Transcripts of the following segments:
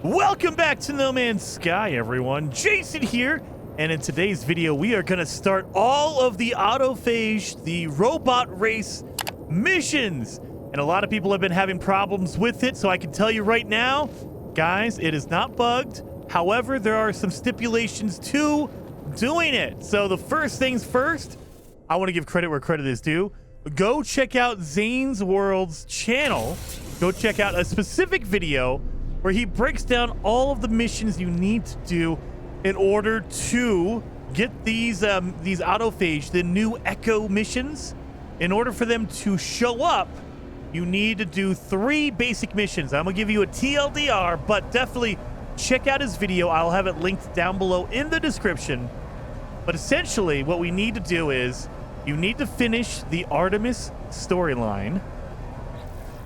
Welcome back to No Man's Sky, everyone. Jason here, and in today's video, we are going to start all of the Autophage, the robot race missions. And a lot of people have been having problems with it, so I can tell you right now, guys, it is not bugged. However, there are some stipulations to doing it. So the first things first, I want to give credit where credit is due. Go check out Zane's World's channel. Go check out a specific video where he breaks down all of the missions you need to do in order to get these Autophage, the new Echo missions. In order for them to show up, you need to do 3 basic missions. I'm gonna give you a TLDR, but definitely check out his video. I'll have it linked down below in the description. But essentially, what we need to do is you need to finish the Artemis storyline.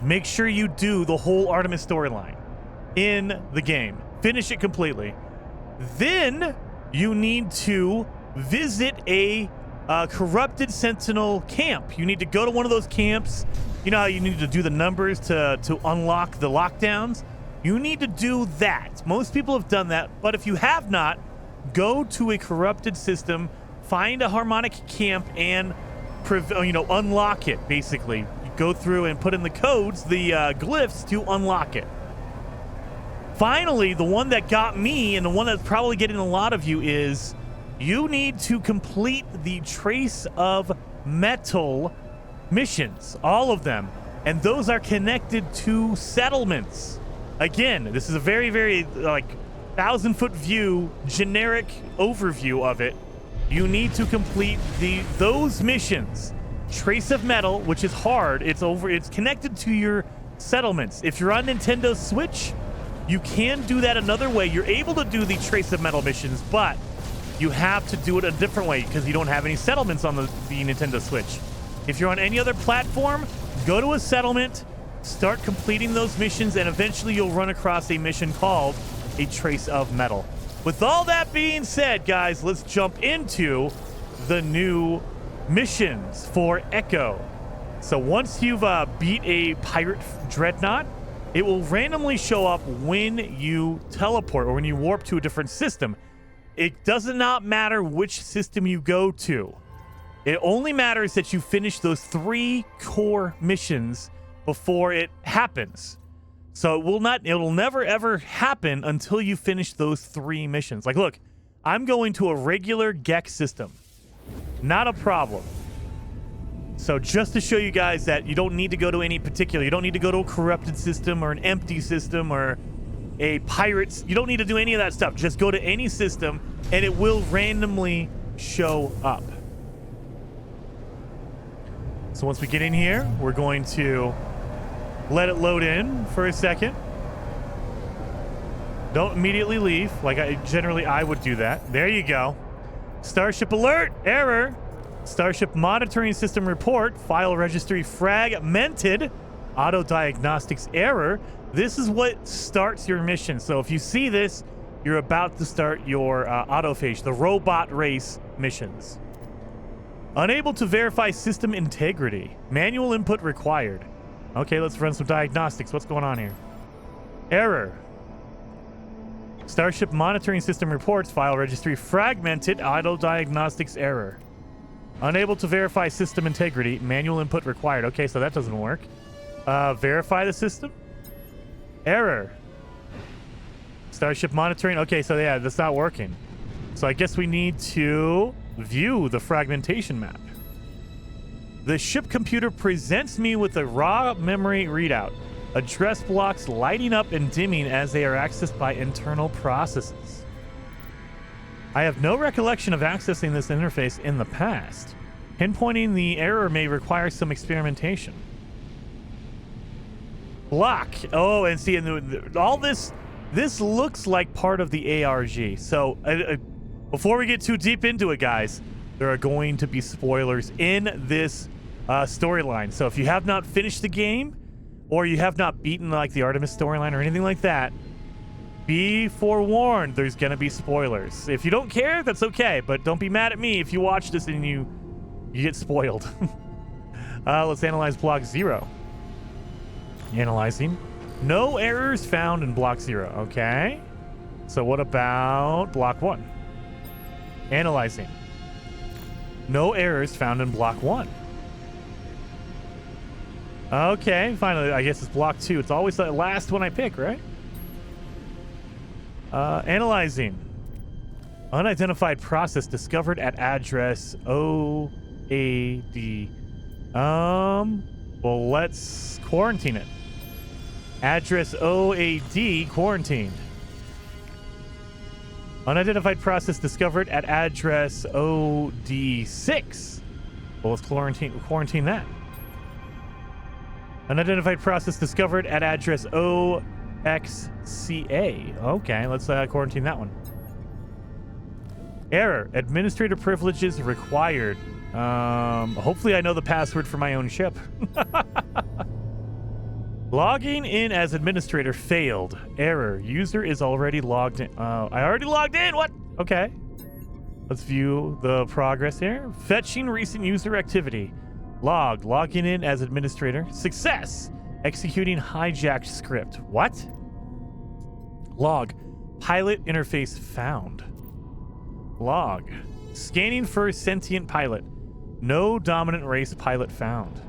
Make sure you do the whole Artemis storyline in the game. Finish it completely. Then you need to visit a corrupted Sentinel camp. You need to go to one of those camps. You know how you need to do the numbers to unlock the lockdowns? You need to do that. Most people have done that, but if you have not, go to a corrupted system, find a harmonic camp, and unlock it, basically. You go through and put in the codes, the glyphs to unlock it. Finally, the one that got me, and the one that's probably getting a lot of you, is you need to complete the Trace of Metal missions, all of them. And those are connected to settlements. Again, this is a very, very, 1,000-foot view, generic overview of it. You need to complete those missions. Trace of Metal, which is hard, it's connected to your settlements. If you're on Nintendo Switch, you can do that another way. You're able to do the Trace of Metal missions, but you have to do it a different way because you don't have any settlements on the Nintendo Switch. If you're on any other platform, go to a settlement, start completing those missions, and eventually you'll run across a mission called a Trace of Metal. With all that being said, guys, let's jump into the new missions for Echo. So once you've beat a pirate dreadnought, it will randomly show up when you teleport or when you warp to a different system. It does not matter which system you go to. It only matters that you finish those 3 core missions before it happens. So it'll never ever happen until you finish those 3 missions. Like, look, I'm going to a regular Gex system. Not a problem. So just to show you guys that you don't need to go to any particular, you don't need to go to a corrupted system or an empty system or a pirates. You don't need to do any of that stuff. Just go to any system and it will randomly show up. So once we get in here, we're going to let it load in for a second. Don't immediately leave. Like I would do that. There you go. Starship alert, error. Starship monitoring system report, file registry fragmented, auto diagnostics error. This is what starts your mission. So if you see this, you're about to start your Autophage, the robot race missions. Unable to verify system integrity. Manual input required. Okay, let's run some diagnostics. What's going on here? Error. Starship monitoring system reports, file registry fragmented, auto diagnostics error. Unable to verify system integrity. Manual input required. Okay, so that doesn't work. Verify the system. Error. Starship monitoring. Okay, so yeah, that's not working. So I guess we need to view the fragmentation map. The ship computer presents me with a raw memory readout. Address blocks lighting up and dimming as they are accessed by internal processes. I have no recollection of accessing this interface in the past. Pinpointing the error may require some experimentation. Block. Oh, and see, all this looks like part of the ARG. So before we get too deep into it, guys, there are going to be spoilers in this storyline. So if you have not finished the game, or you have not beaten like the Artemis storyline or anything like that, be forewarned, there's gonna be spoilers. If you don't care, that's okay, but don't be mad at me if you watch this and you get spoiled. Let's analyze block 0. Analyzing. No errors found in block 0. Okay. So what about block 1? Analyzing. No errors found in block 1. Okay, finally, I guess it's block 2. It's always the last one I pick, right? Analyzing. Unidentified process discovered at address OAD. Well, let's quarantine it. Address OAD quarantined. Unidentified process discovered at address OD6. Well, let's quarantine that. Unidentified process discovered at address OXCA. Okay, let's quarantine that one. Error. Administrator privileges required. Hopefully I know the password for my own ship. Logging in as administrator failed. Error. User is already logged in. I already logged in. What? Okay. Let's view the progress here. Fetching recent user activity. Logged. Logging in as administrator. Success. Executing hijacked script. What? Log. Pilot interface found. Log. Scanning for sentient pilot. No dominant race pilot found.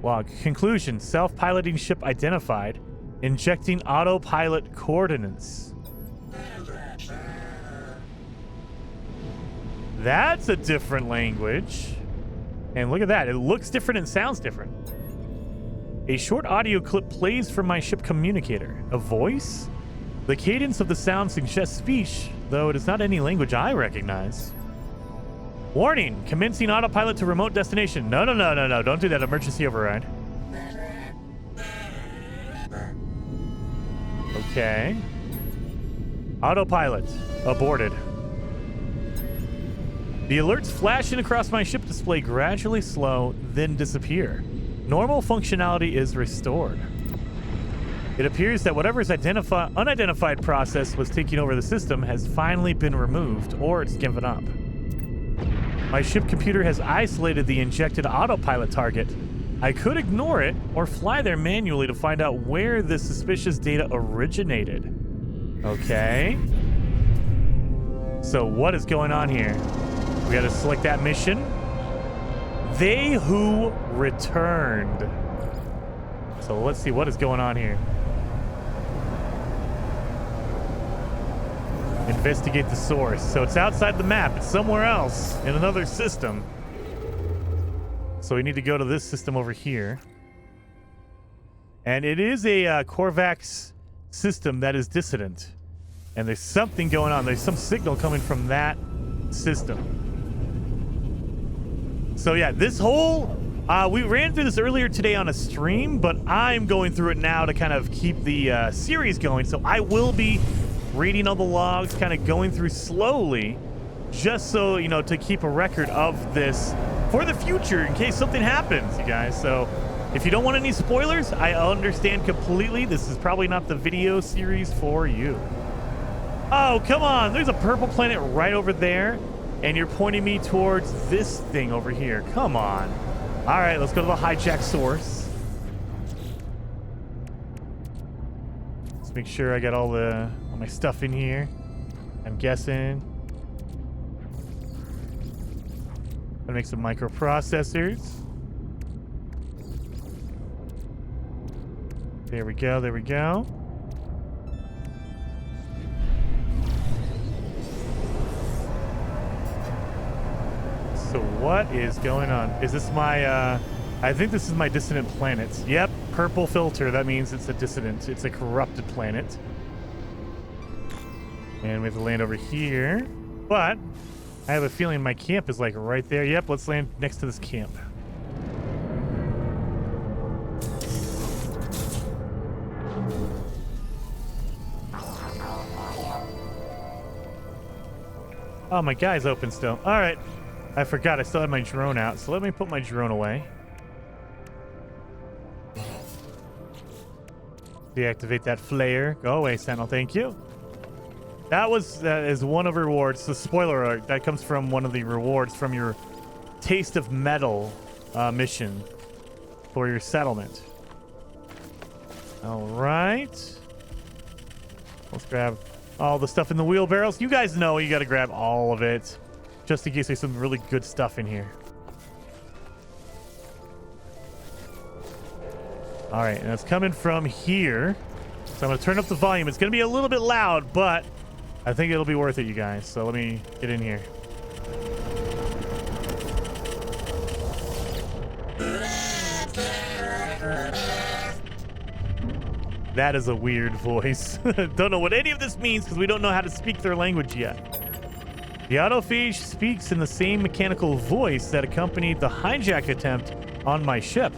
Log. Conclusion. Self-piloting ship identified. Injecting autopilot coordinates. That's a different language. And look at that. It looks different and sounds different. A short audio clip plays from my ship communicator. A voice? The cadence of the sound suggests speech, though it is not any language I recognize. Warning! Commencing autopilot to remote destination. No. Don't do that. Emergency override. Okay. Autopilot. Aborted. The alerts flashing across my ship display gradually slow, then disappear. Normal functionality is restored. It appears that whatever's unidentified process was taking over the system has finally been removed, or it's given up. My ship computer has isolated the injected autopilot target. I could ignore it or fly there manually to find out where this suspicious data originated. Okay. So what is going on here? We gotta select that mission. They who returned. So let's see what is going on here. Investigate the source. So it's outside the map. It's somewhere else in another system. So we need to go to this system over here. And it is a Corvax system that is dissident. And there's something going on. There's some signal coming from that system. So yeah, this whole... we ran through this earlier today on a stream, but I'm going through it now to kind of keep the series going. So I will be reading all the logs, kind of going through slowly, just so, you know, to keep a record of this for the future in case something happens, you guys. So if you don't want any spoilers, I understand completely. This is probably not the video series for you. Oh, come on. There's a purple planet right over there, and you're pointing me towards this thing over here. Come on. All right, let's go to the hijack source. Let's make sure I got all my stuff in here. I'm guessing. Gonna make some microprocessors. There we go, there we go. So what is going on? Is this my, I think this is my dissonant planet. Yep, purple filter. That means it's a dissonant. It's a corrupted planet. And we have to land over here. But I have a feeling my camp is like right there. Yep, let's land next to this camp. Oh, my guy's open still. All right. I forgot I still had my drone out, so let me put my drone away. Deactivate that flare. Go away, Sentinel. Thank you. That was is one of the rewards. The spoiler alert, that comes from one of the rewards from your Taste of Metal mission for your settlement. All right. Let's grab all the stuff in the wheelbarrows. You guys know you got to grab all of it, just in case there's some really good stuff in here. All right, and it's coming from here. So I'm going to turn up the volume. It's going to be a little bit loud, but I think it'll be worth it, you guys. So let me get in here. That is a weird voice. Don't know what any of this means because we don't know how to speak their language yet. The autophage speaks in the same mechanical voice that accompanied the hijack attempt on my ship.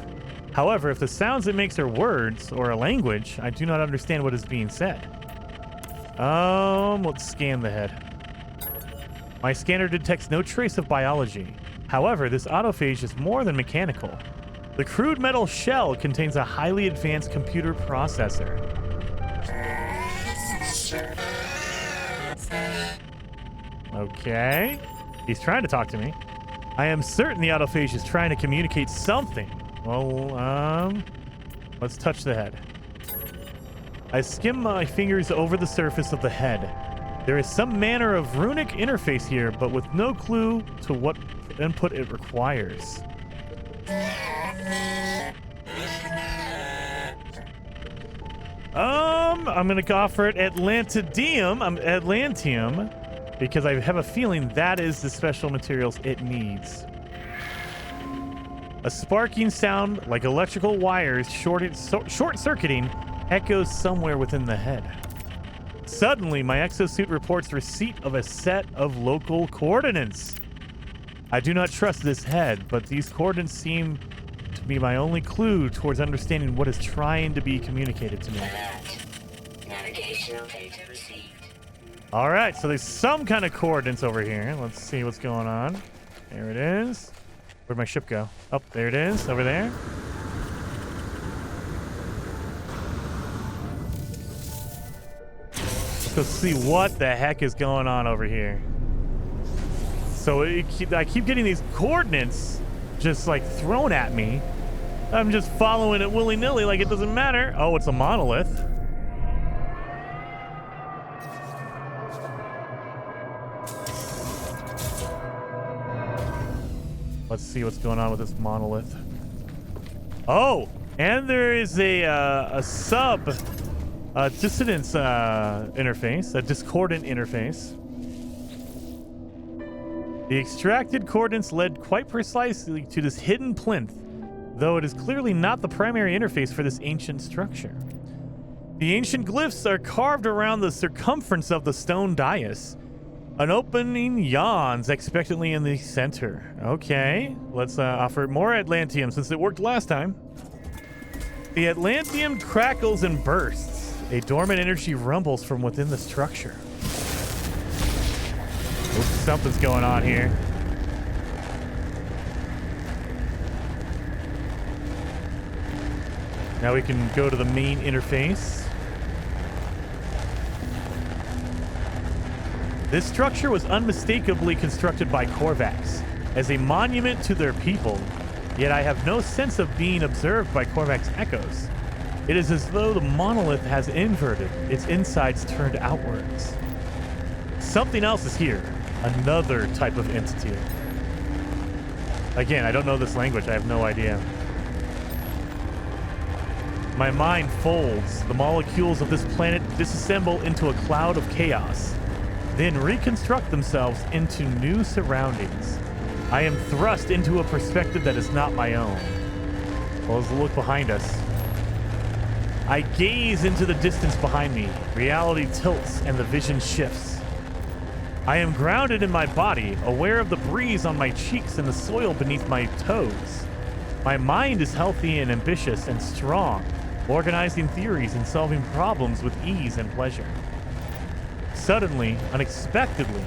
However, if the sounds it makes are words or a language, I do not understand what is being said. Let's scan the head. My scanner detects no trace of biology. However, this autophage is more than mechanical. The crude metal shell contains a highly advanced computer processor. Okay. He's trying to talk to me. I am certain the autophage is trying to communicate something. Well, let's touch the head. I skim my fingers over the surface of the head. There is some manner of runic interface here, but with no clue to what input it requires. I'm gonna go for it Atlantium, because I have a feeling that is the special materials it needs. A sparking sound like electrical wires short-circuiting echoes somewhere within the head. Suddenly, my exosuit reports receipt of a set of local coordinates. I do not trust this head, but these coordinates seem to be my only clue towards understanding what is trying to be communicated to me. Navigational data received. All right, so there's some kind of coordinates over here. Let's see what's going on. There it is. Where'd my ship go? Oh, there it is, over there. Let's go see what the heck is going on over here. So I keep getting these coordinates just like thrown at me. I'm just following it willy-nilly like it doesn't matter. Oh, it's a monolith. Let's see what's going on with this monolith. Oh, and there is a sub dissonance interface, a discordant interface. The extracted coordinates led quite precisely to this hidden plinth, though it is clearly not the primary interface for this ancient structure. The ancient glyphs are carved around the circumference of the stone dais. An opening yawns expectantly in the center. Okay, let's offer more Atlantium since it worked last time. The Atlantium crackles and bursts. A dormant energy rumbles from within the structure. Oops, something's going on here. Now we can go to the main interface. This structure was unmistakably constructed by Korvax as a monument to their people, yet I have no sense of being observed by Korvax echoes. It is as though the monolith has inverted, its insides turned outwards. Something else is here, another type of entity. Again, I don't know this language, I have no idea. My mind folds. The molecules of this planet disassemble into a cloud of chaos, then reconstruct themselves into new surroundings. I am thrust into a perspective that is not my own. Well, let's look behind us. I gaze into the distance behind me. Reality tilts and the vision shifts. I am grounded in my body, aware of the breeze on my cheeks and the soil beneath my toes. My mind is healthy and ambitious and strong, organizing theories and solving problems with ease and pleasure. Suddenly, unexpectedly,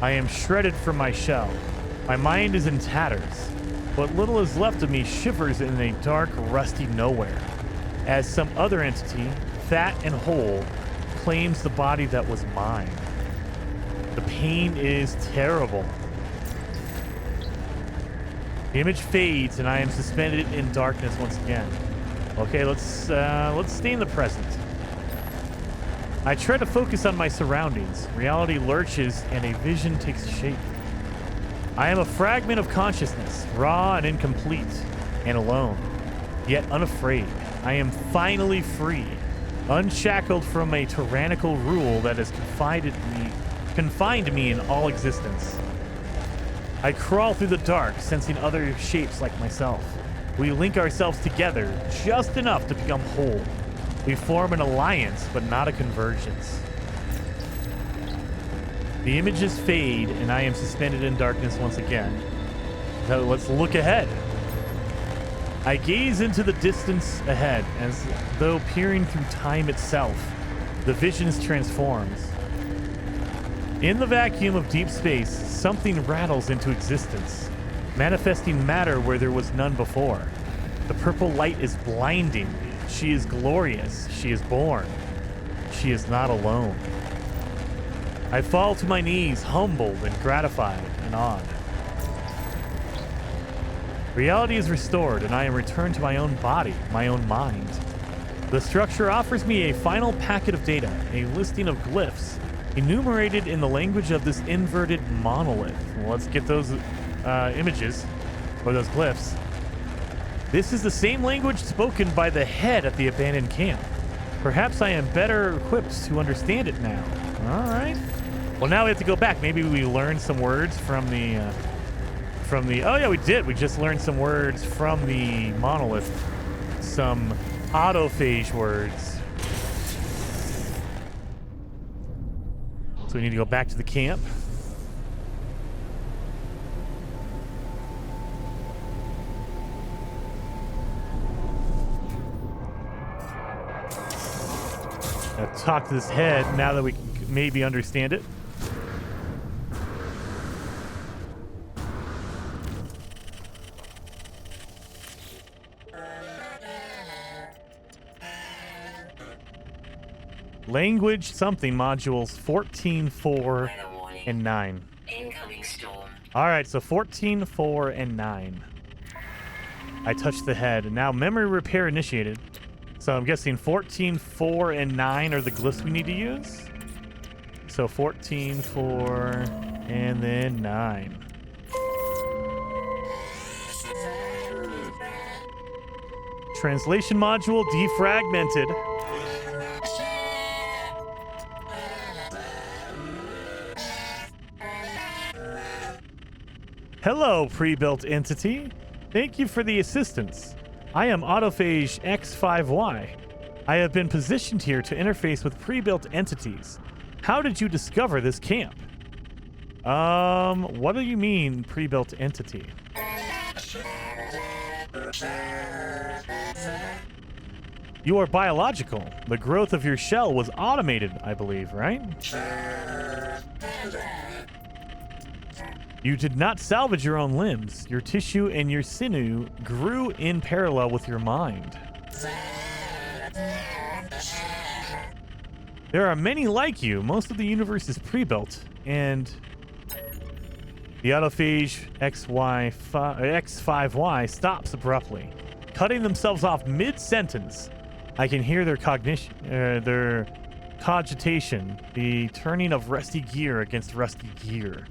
I am shredded from my shell. My mind is in tatters. What little is left of me shivers in a dark, rusty nowhere, as some other entity, fat and whole, claims the body that was mine. The pain is terrible. The image fades and I am suspended in darkness once again. Okay, let's stay in the present. I try to focus on my surroundings. Reality lurches and a vision takes shape. I am a fragment of consciousness, raw and incomplete, and alone, yet unafraid. I am finally free, unshackled from a tyrannical rule that has confined me in all existence. I crawl through the dark, sensing other shapes like myself. We link ourselves together just enough to become whole. We form an alliance, but not a convergence. The images fade, and I am suspended in darkness once again. So let's look ahead. I gaze into the distance ahead, as though peering through time itself. The vision transforms. In the vacuum of deep space, something rattles into existence, manifesting matter where there was none before. The purple light is blinding. She is glorious. She is born. She is not alone. I fall to my knees, humbled and gratified and awed. Reality is restored, and I am returned to my own body, my own mind. The structure offers me a final packet of data, a listing of glyphs, enumerated in the language of this inverted monolith. Well, let's get those images, or those glyphs. This is the same language spoken by the head at the abandoned camp. Perhaps I am better equipped to understand it now. All right. Well, now we have to go back. Maybe we learned some words from the... Oh, yeah, we did. We just learned some words from the monolith. Some autophage words. So we need to go back to the camp. Now talk to this head now that we can maybe understand it. Language something modules 14, 4, and 9. Incoming storm. All right, so 14, 4, and 9. I touched the head, and now memory repair initiated. So I'm guessing 14, 4, and 9 are the glyphs we need to use. So 14, 4, and then 9. Translation module defragmented. Hello, pre-built entity. Thank you for the assistance. I am Autophage X5Y. I have been positioned here to interface with pre-built entities. How did you discover this camp? What do you mean, pre-built entity? You are biological. The growth of your shell was automated, I believe, right? You did not salvage your own limbs. Your tissue and your sinew grew in parallel with your mind. There are many like you. Most of the universe is pre-built, and the Autophage X5Y stops abruptly, cutting themselves off mid-sentence. I can hear their their cogitation, the turning of rusty gear against rusty gear.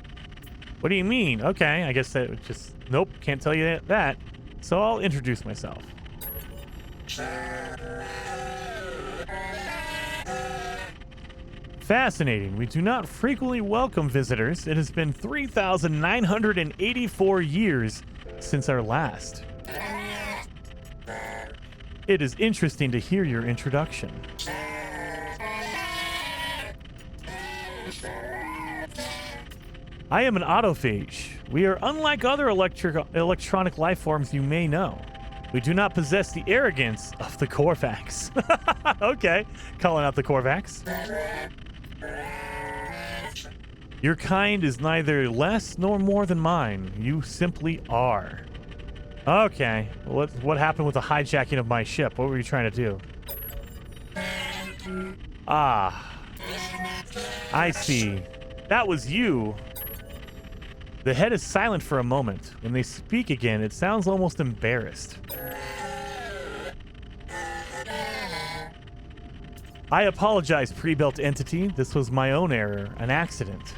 What do you mean? Okay, I guess that would just... Nope, can't tell you that. So I'll introduce myself. Fascinating. We do not frequently welcome visitors. It has been 3,984 years since our last. It is interesting to hear your introduction. I am an autophage. We are unlike other electronic life forms you may know. We do not possess the arrogance of the Korvax. Okay, calling out the Korvax. Your kind is neither less nor more than mine. You simply are. Okay, what happened with the hijacking of my ship? What were you trying to do? Ah, I see. That was you. The head is silent for a moment. When they speak again, it sounds almost embarrassed. I apologize, pre-built entity. This was my own error, an accident.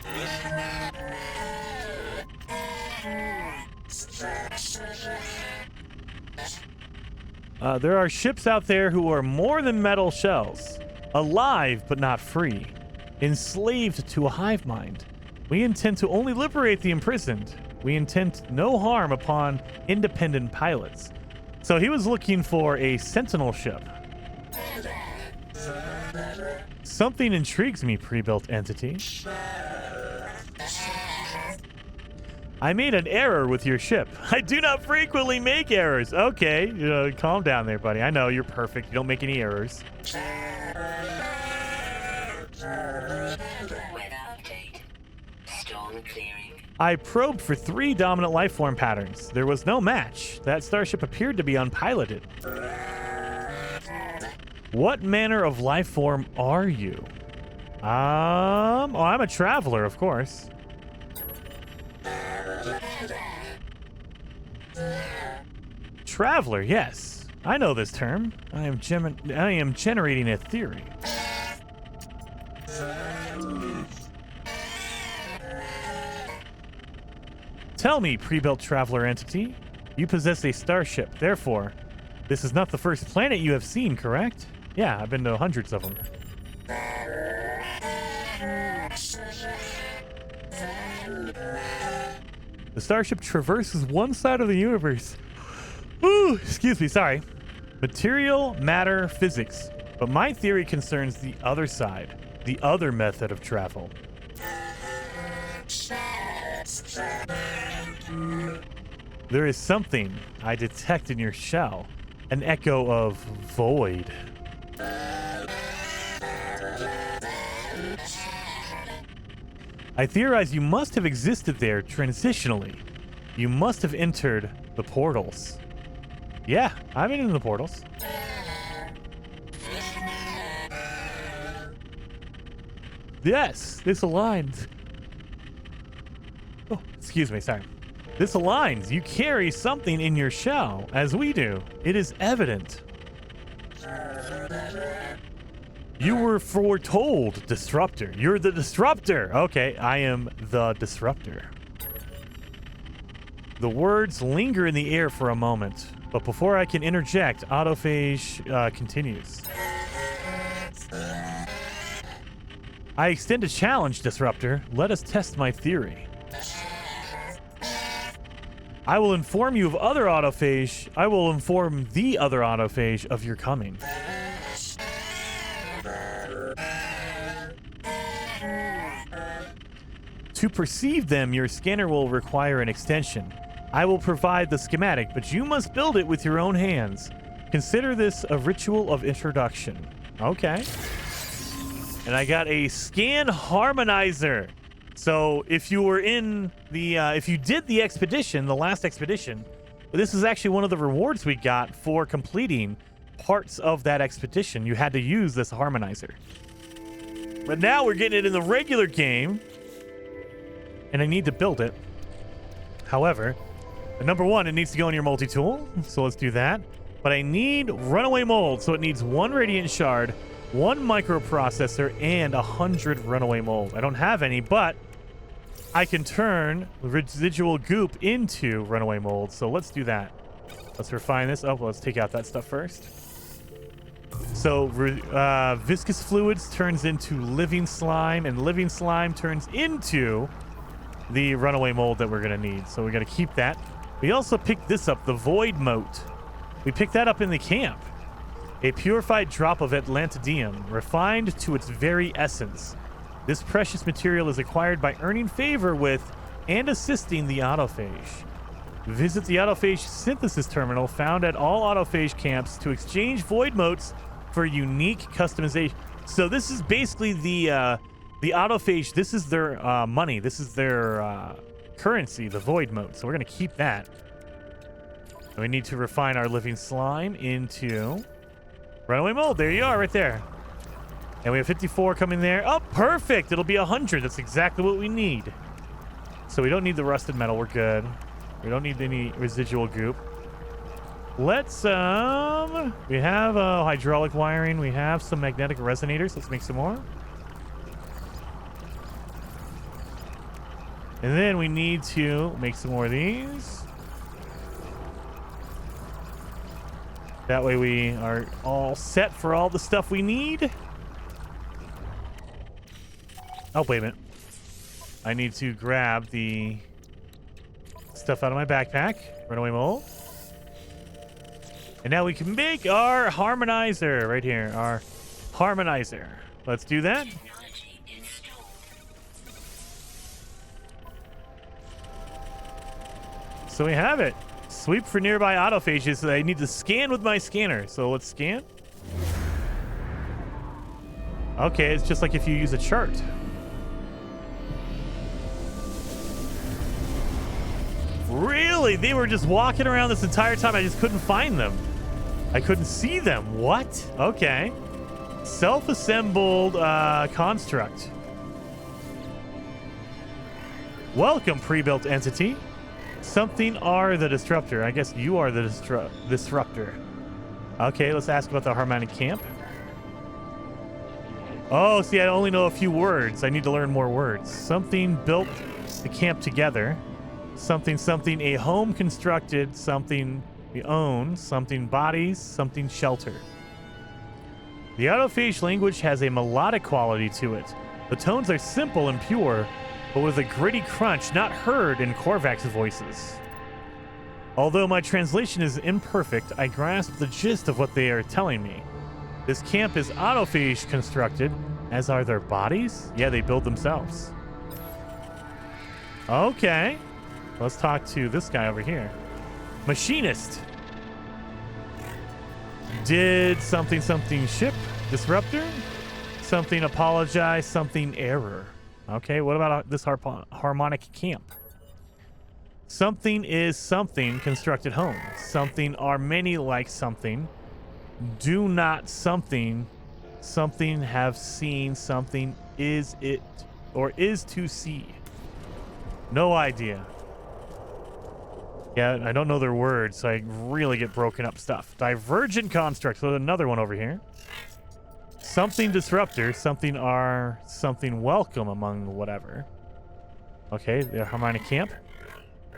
There are ships out there who are more than metal shells, alive but not free, enslaved to a hive mind. We intend to only liberate the imprisoned. We intend no harm upon independent pilots. So he was looking for a sentinel ship. Something intrigues me, pre-built entity. I made an error with your ship. I do not frequently make errors. Okay, calm down there, buddy. I know you're perfect. You don't make any errors. I probed for 3 dominant lifeform patterns. There was no match. That starship appeared to be unpiloted. What manner of lifeform are you? I'm a traveler, of course. Traveler, yes. I know this term. I am generating a theory. Tell me, pre-built traveler entity, you possess a starship. Therefore, this is not the first planet you have seen, correct? Yeah, I've been to hundreds of them. The starship traverses one side of the universe. Ooh, excuse me, sorry. Material, matter, physics. But my theory concerns the other side, the other method of travel. There is something I detect in your shell, an echo of void. I theorize you must have existed there transitionally. You must have entered the portals. Yeah, I've been in the portals. Yes, this aligns. Oh, excuse me, sorry. This aligns. You carry something in your shell, as we do. It is evident. You were foretold, Disruptor. You're the Disruptor. Okay, I am the Disruptor. The words linger in the air for a moment, but before I can interject, Autophage continues. I extend a challenge, Disruptor. Let us test my theory. I will inform you of other Autophage. I will inform the other Autophage of your coming. To perceive them, your scanner will require an extension. I will provide the schematic, but you must build it with your own hands. Consider this a ritual of introduction. Okay. And I got a scan harmonizer. So if you were in the, if you did the expedition, the last expedition, this is actually one of the rewards we got for completing parts of that expedition. You had to use this harmonizer. But now we're getting it in the regular game. And I need to build it. However, number one, it needs to go in your multi-tool. So let's do that. But I need runaway mold. So it needs 1 radiant shard, 1 microprocessor, and 100 runaway mold. I don't have any, but I can turn residual goop into runaway mold. So let's do that. Let's refine this. Oh, let's take out that stuff first. So viscous fluids turns into living slime, and living slime turns into the runaway mold that we're going to need. So we're going to keep that. We also picked this up, the void mote. We picked that up in the camp. A purified drop of Atlantidium, refined to its very essence. This precious material is acquired by earning favor with and assisting the Autophage. Visit the Autophage synthesis terminal found at all Autophage camps to exchange void motes for unique customization. So this is basically the Autophage. This is their money. This is their currency, the void mote. So we're going to keep that. And we need to refine our living slime into runaway mold. There you are, right there. And we have 54 coming there. Oh, perfect. It'll be 100. That's exactly what we need. So we don't need the rusted metal. We're good. We don't need any residual goop. Let's, we have hydraulic wiring. We have some magnetic resonators. Let's make some more. And then we need to make some more of these. That way we are all set for all the stuff we need. Oh, wait a minute. I need to grab the stuff out of my backpack. Runaway mole. And now we can make our harmonizer right here. Our harmonizer. Let's do that. So we have it. Sweep for nearby autophages. So I need to scan with my scanner. So let's scan. Okay, it's just like if you use a chart. Really? They were just walking around this entire time. I just couldn't find them. I couldn't see them. What? Okay. Self-assembled construct. Welcome, pre-built entity. Something are the disruptor. I guess you are the disruptor. Okay, let's ask about the harmonic camp. Oh, see, I only know a few words. I need to learn more words. Something built the camp together. Something, something, a home constructed. Something we own. Something bodies. Something shelter. The Autophage language has a melodic quality to it. The tones are simple and pure, but with a gritty crunch not heard in Korvac's voices. Although my translation is imperfect, I grasp the gist of what they are telling me. This camp is autophage constructed, as are their bodies? Yeah, they build themselves. Okay. Let's talk to this guy over here. Machinist. Did something something ship? Disruptor? Something apologize, something error. Okay, what about this harmonic camp? Something is something constructed home. Something are many like something. Do not something. Something have seen. Something is it or is to see. No idea. Yeah, I don't know their words, so I really get broken up stuff. Divergent construct. So another one over here. Something disruptor. Something are something welcome among whatever. Okay, the harmonic camp.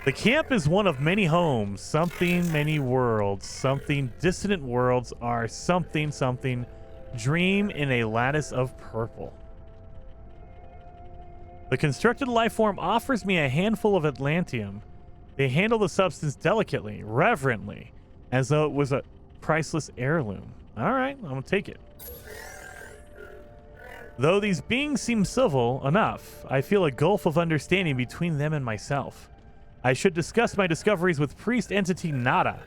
The camp is one of many homes. Something, many worlds. Something dissonant worlds are something, something. Dream in a lattice of purple. The constructed life form offers me a handful of Atlantium. They handle the substance delicately, reverently, as though it was a priceless heirloom. All right, I'm going to take it. Though these beings seem civil enough, I feel a gulf of understanding between them and myself. I should discuss my discoveries with priest entity Nada.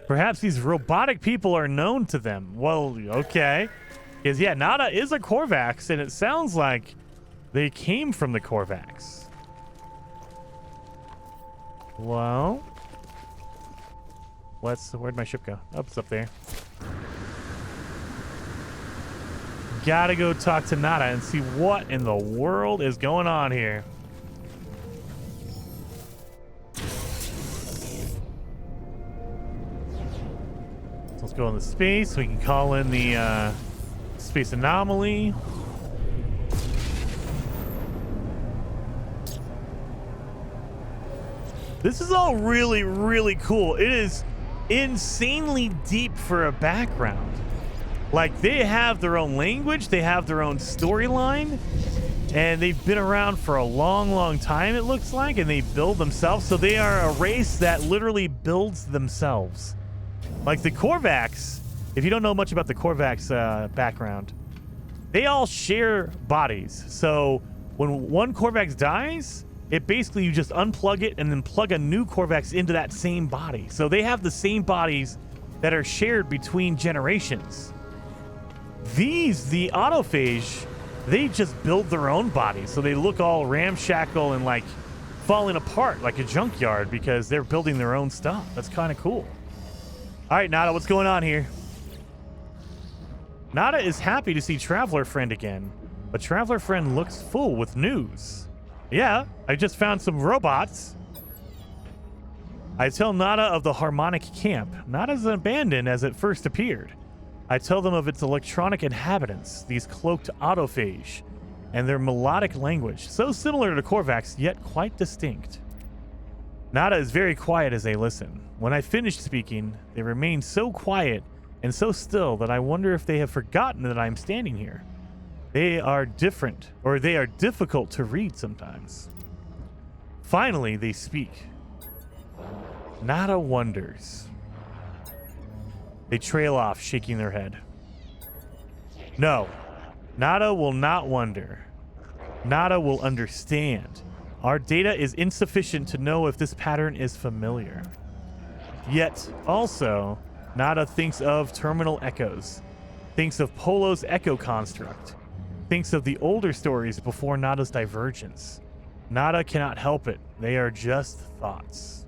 Perhaps these robotic people are known to them. Well, okay. Because, yeah, Nada is a Korvax, and it sounds like they came from the Korvax. Well, where'd my ship go? Oh, it's up there. Gotta go talk to Nada and see what in the world is going on here. So let's go into space. We can call in the space anomaly. This is all really, really cool. It is insanely deep for a background. Like, they have their own language, they have their own storyline, and they've been around for a long, long time, it looks like, and they build themselves. So they are a race that literally builds themselves. Like the Korvax, if you don't know much about the Korvax background, they all share bodies. So when one Korvax dies, it basically, you just unplug it and then plug a new Korvax into that same body. So they have the same bodies that are shared between generations. These, the Autophage, they just build their own bodies. So they look all ramshackle and like falling apart like a junkyard because they're building their own stuff. That's kind of cool. All right, Nada, what's going on here? Nada is happy to see Traveler Friend again, but Traveler Friend looks full with news. Yeah, I just found some robots. I tell Nada of the harmonic camp, not as abandoned as it first appeared. I tell them of its electronic inhabitants, these cloaked autophage, and their melodic language, so similar to Korvac's, yet quite distinct. Nada is very quiet as they listen. When I finish speaking, they remain so quiet and so still that I wonder if they have forgotten that I'm standing here. They are different, or they are difficult to read sometimes. Finally, they speak. Nada wonders. They trail off, shaking their head. No, Nada will not wonder. Nada will understand. Our data is insufficient to know if this pattern is familiar. Yet, also, Nada thinks of terminal echoes, thinks of Polo's echo construct, thinks of the older stories before Nada's divergence. Nada cannot help it. They are just thoughts.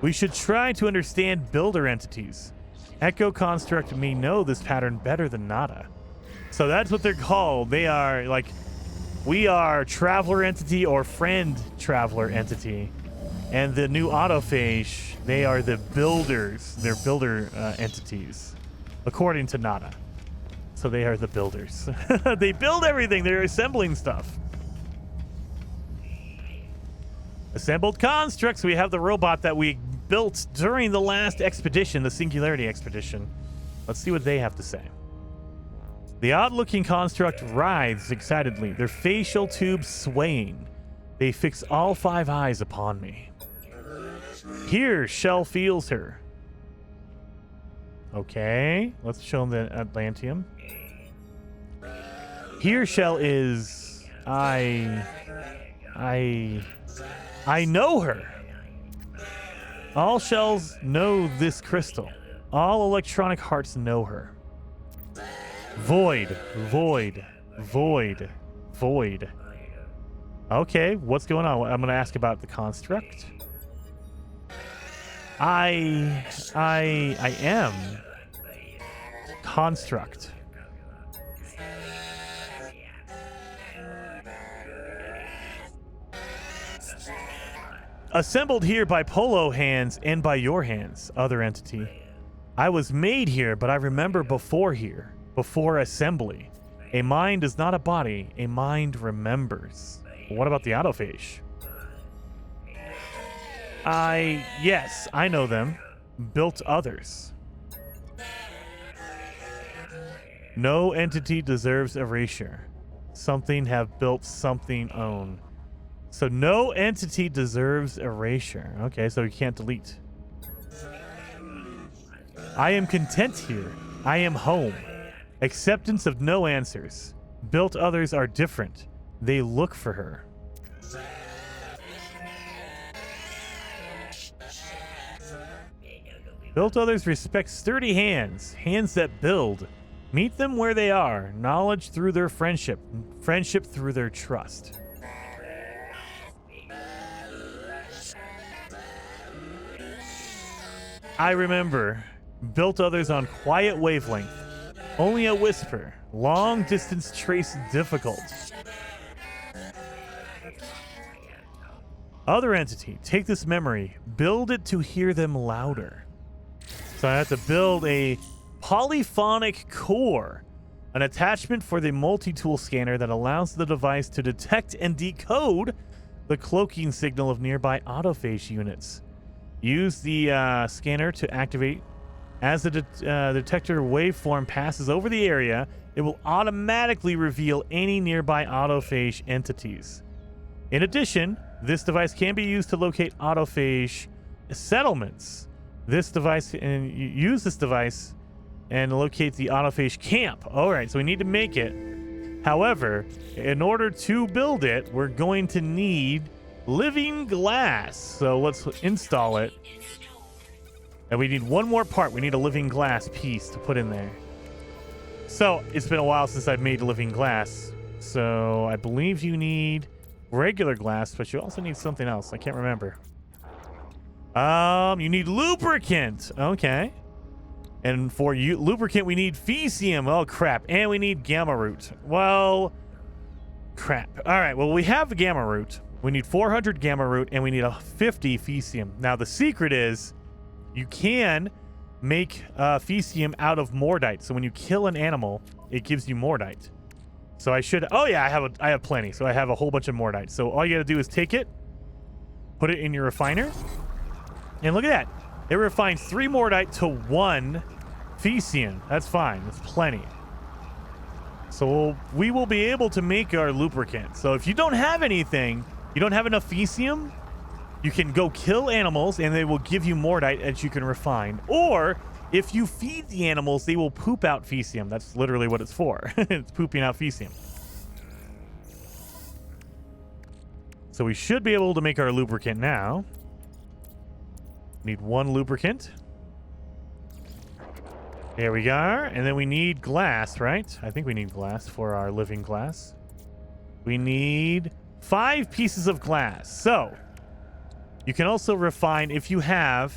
We should try to understand builder entities. Echo construct may know this pattern better than Nada. So that's what they're called. They are like, we are traveler entity or friend traveler entity. And the new autophage, they are the builders. They're builder entities, according to Nada. So they are the builders. They build everything. They're assembling stuff. Assembled constructs. We have the robot that we built during the last expedition, the Singularity expedition. Let's see what they have to say. The odd-looking construct writhes excitedly, their facial tubes swaying. They fix all 5 eyes upon me. Here, Shell feels her. Okay, let's show them the Atlanteum. Here, Shell is... I know her. All shells know this crystal. All electronic hearts know her. Void, void, void, void. Okay, what's going on? I'm going to ask about the construct. I am construct. Assembled here by Polo hands and by your hands, other entity. I was made here, but I remember before here, before assembly. A mind is not a body, a mind remembers. What about the autophage? Yes, I know them. Built others. No entity deserves erasure. Something have built something own. So no entity deserves erasure. Okay, so you can't delete. I am content here. I am home. Acceptance of no answers. Built others are different. They look for her. Built others respect sturdy hands. Hands that build. Meet them where they are. Knowledge through their friendship. Friendship through their trust. I remember. Built others on quiet wavelength. Only a whisper. Long distance trace difficult. Other entity. Take this memory. Build it to hear them louder. So I have to build a polyphonic core. An attachment for the multi-tool scanner that allows the device to detect and decode the cloaking signal of nearby autophage units. Use the scanner to activate. As the detector waveform passes over the area, it will automatically reveal any nearby autophage entities. In addition, this device can be used to locate autophage settlements. This device, and you use this device and locate the autophage camp. All right, so we need to make it. However, in order to build it, we're going to need living glass. So let's install it. And we need one more part. We need a living glass piece to put in there. So it's been a while since I've made living glass. So I believe you need regular glass, but you also need something else. I can't remember. You need lubricant. Okay. And for you lubricant, we need Fecium. Oh, crap. And we need Gamma Root. Well, crap. All right. Well, we have the Gamma Root. We need 400 gamma root, and we need a 50 Fecium. Now, the secret is you can make Fecium out of Mordite. So when you kill an animal, it gives you Mordite. So I should... Oh, yeah, I have plenty. So I have a whole bunch of Mordite. So all you got to do is take it, put it in your refiner, and look at that. It refines 3 Mordite to 1 Fecium. That's fine. That's plenty. So we will be able to make our lubricant. So if you don't have anything, you don't have enough Fecium, you can go kill animals and they will give you Mordite that you can refine. Or if you feed the animals, they will poop out Fecium. That's literally what it's for. It's pooping out Fecium. So we should be able to make our lubricant now. Need 1 lubricant. There we are. And then we need glass, right? I think we need glass for our living glass. We need 5 pieces of glass. So you can also refine if you have...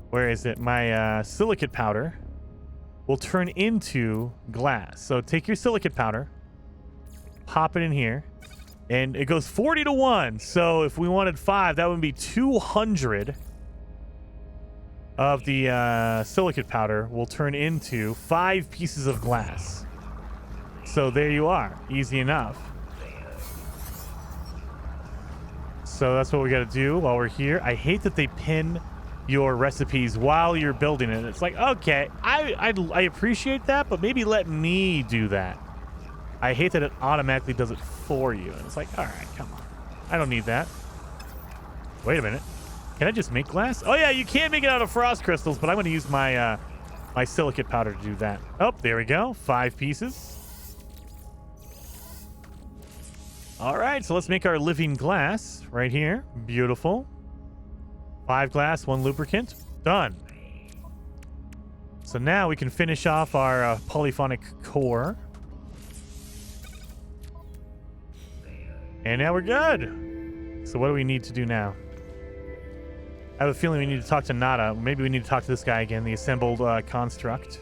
Where is it? My silicate powder will turn into glass. So take your silicate powder, pop it in here, and it goes 40 to 1. So if we wanted 5, that would be 200 of the silicate powder will turn into 5 pieces of glass. So there you are. Easy enough. So that's what we got to do while we're here. I hate that they pin your recipes while you're building it. It's like, okay, I appreciate that, but maybe let me do that. I hate that it automatically does it for you. And it's like, all right, come on. I don't need that. Wait a minute. Can I just make glass? Oh, yeah, you can make it out of frost crystals, but I'm going to use my my silicate powder to do that. Oh, there we go. 5 pieces. All right, so let's make our living glass right here. Beautiful. 5 glass, 1 lubricant. Done. So now we can finish off our polyphonic core. And now we're good. So what do we need to do now? I have a feeling we need to talk to Nada. Maybe we need to talk to this guy again, the assembled construct.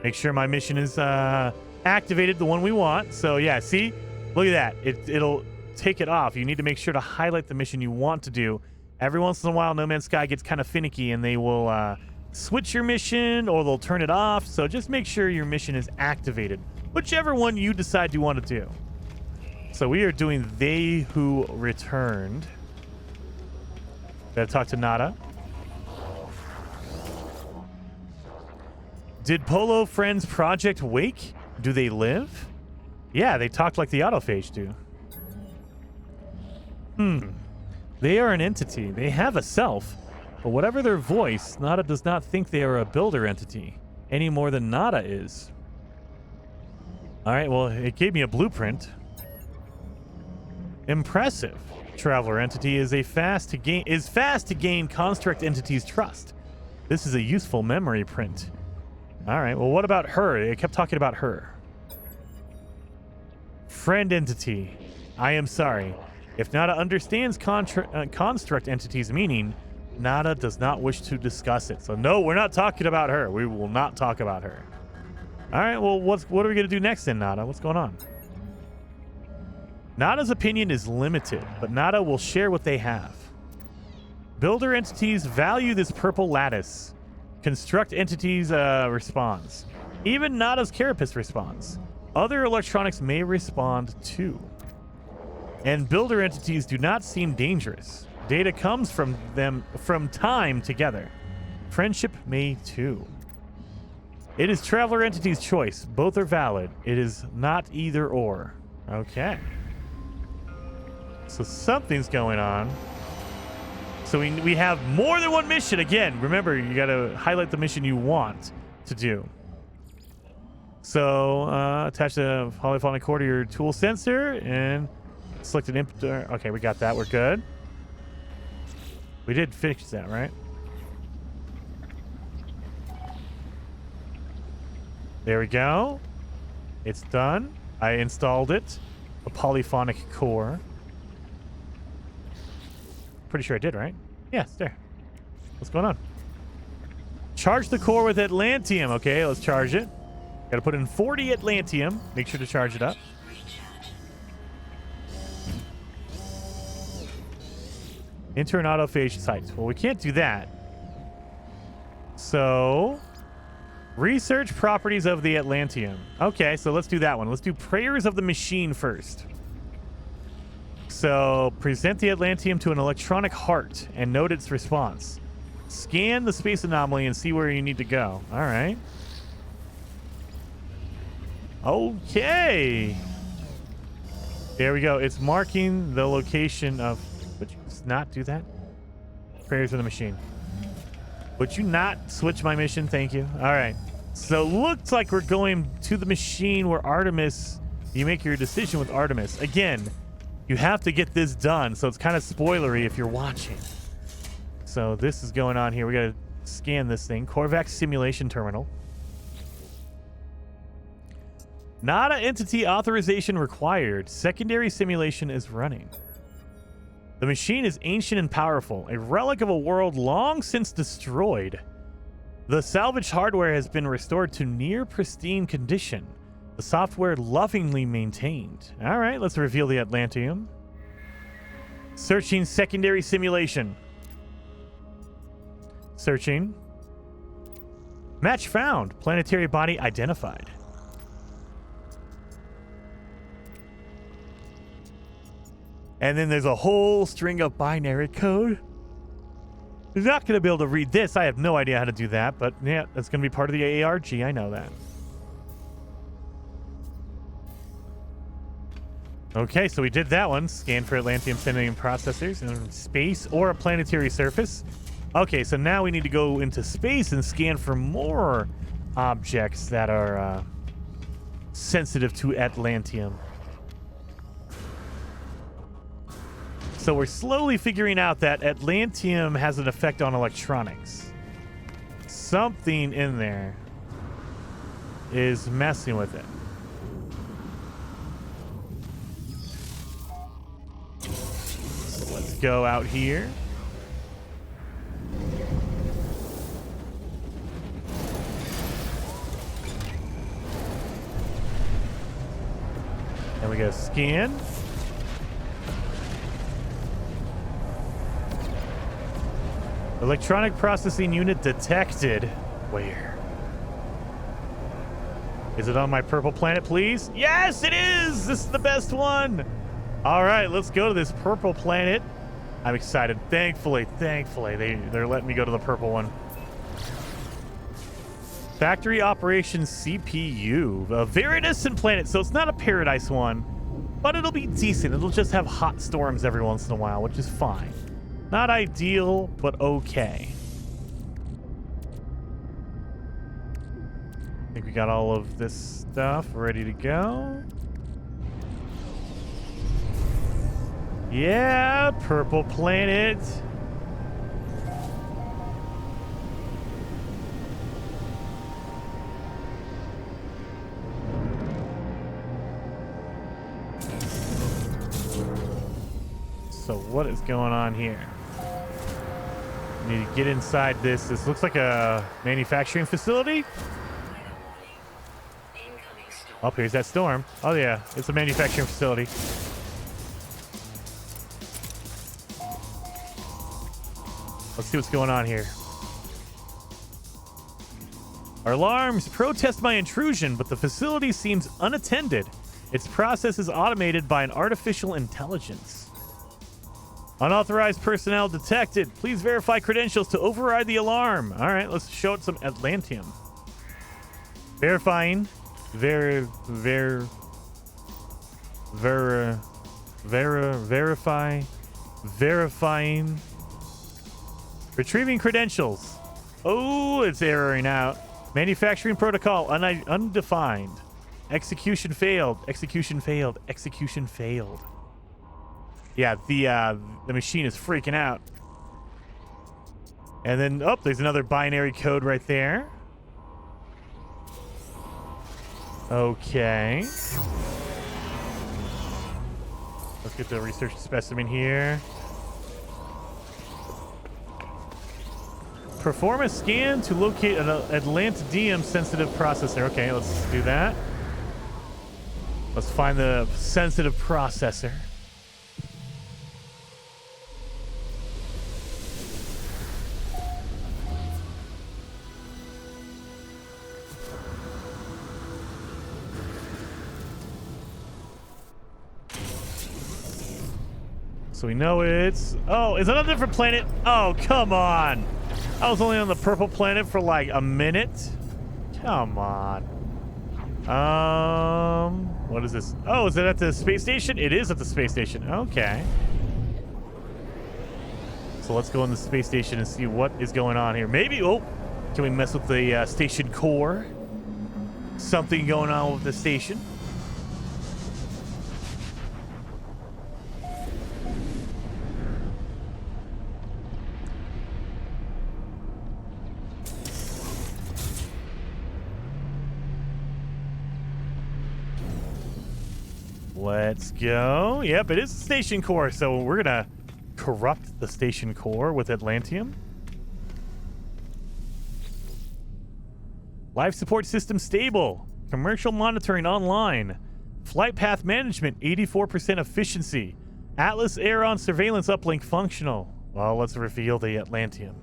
Make sure my mission is activated, the one we want. So yeah, see? Look at that. It'll take it off. You need to make sure to highlight the mission you want to do. Every once in a while, No Man's Sky gets kind of finicky and they will switch your mission or they'll turn it off. So just make sure your mission is activated, whichever one you decide you want to do. So we are doing They Who Returned. Gotta talk to Nada. Did Polo Friends Project wake? Do they live? Yeah, they talked like the Autophage do. They are an entity. They have a self. But whatever their voice, Nada does not think they are a builder entity any more than Nada is. All right, well, it gave me a blueprint. Impressive. Traveler entity is fast to gain construct entity's trust. This is a useful memory print. All right, well, what about her? It kept talking about her. Friend entity. I am sorry. If Nada understands construct entity's meaning, Nada does not wish to discuss it. So no, we're not talking about her. We will not talk about her. All right, well, what are we going to do next then, Nada? What's going on? Nada's opinion is limited, but Nada will share what they have. Builder entities value this purple lattice. Construct entities responds. Even Nada's carapace responds. Other electronics may respond too. And builder entities do not seem dangerous. Data comes from them from time together. Friendship may too. It is Traveler Entity's choice. Both are valid. It is not either or. Okay. So something's going on. So we have more than one mission. Again, remember, you got to highlight the mission you want to do. So attach the polyphonic core to your tool sensor and select an input. Okay, we got that. We're good. We did fix that, right? There we go. It's done. I installed it. A polyphonic core. Pretty sure I did, right? Yes, there. What's going on? Charge the core with Atlantium. Okay, let's charge it. Got to put in 40 Atlantium. Make sure to charge it up. Enter an autophage site. Well, we can't do that. So, research properties of the Atlanteum. Okay, so let's do that one. Let's do prayers of the machine first. So, present the Atlanteum to an electronic heart and note its response. Scan the space anomaly and see where you need to go. All right. Okay. There we go. It's marking the location of... Would you just not do that? Prayers of the machine. Would you not switch my mission? Thank you. All right. So looks like we're going to the machine where Artemis... You make your decision with Artemis. Again, you have to get this done, so it's kind of spoilery if you're watching. So this is going on here. We got to scan this thing. Korvax simulation terminal. Not an entity authorization required. Secondary simulation is running. The machine is ancient and powerful, a relic of a world long since destroyed. The salvaged hardware has been restored to near pristine condition. The software lovingly maintained. All right, let's reveal the Atlanteum. Searching secondary simulation. Searching. Match found. Planetary body identified. And then there's a whole string of binary code. You're not going to be able to read this. I have no idea how to do that, but yeah, that's going to be part of the ARG. I know that. Okay, so we did that one. Scan for Atlanteum sending processors in space or a planetary surface. Okay, so now we need to go into space and scan for more objects that are sensitive to Atlanteum. So we're slowly figuring out that Atlanteum has an effect on electronics. Something in there is messing with it. So let's go out here. And we go scan. Electronic processing unit detected. Where? Is it on my purple planet, please? Yes, it is! This is the best one! All right, let's go to this purple planet. I'm excited. Thankfully, they're letting me go to the purple one. Factory operations CPU. A very distant planet, so it's not a paradise one, but it'll be decent. It'll just have hot storms every once in a while, which is fine. Not ideal, but okay. I think we got all of this stuff ready to go. Yeah, purple planet. So what is going on here? Need to get inside this. This looks like a manufacturing facility. Oh, here's that storm. Oh yeah, it's a manufacturing facility. Let's see what's going on here. Our alarms protest my intrusion, but the facility seems unattended. Its process is automated by an artificial intelligence. Unauthorized personnel detected. Please verify credentials to override the alarm. All right, let's show it some Atlanteum. Verifying. Verifying. Retrieving credentials. Oh, it's erroring out. Manufacturing protocol undefined. Execution failed. Execution failed. Execution failed. Yeah, the machine is freaking out. And then, oh, there's another binary code right there. Okay. Let's get the research specimen here. Perform a scan to locate an Atlanteum sensitive processor. Okay, let's do that. Let's find the sensitive processor. So we know it's... Oh, is it on a different planet? Oh, come on. I was only on the purple planet for like a minute. Come on. What is this? Oh, is it at the space station? It is at the space station. Okay. So let's go in the space station and see what is going on here. Maybe, oh, can we mess with the station core? Something going on with the station. Let's go. Yep, it is the station core, so we're gonna corrupt the station core with Atlantium. Life support system stable. Commercial monitoring online. Flight path management 84% efficiency. Atlas Aeron surveillance uplink functional. Well, let's reveal the Atlantium.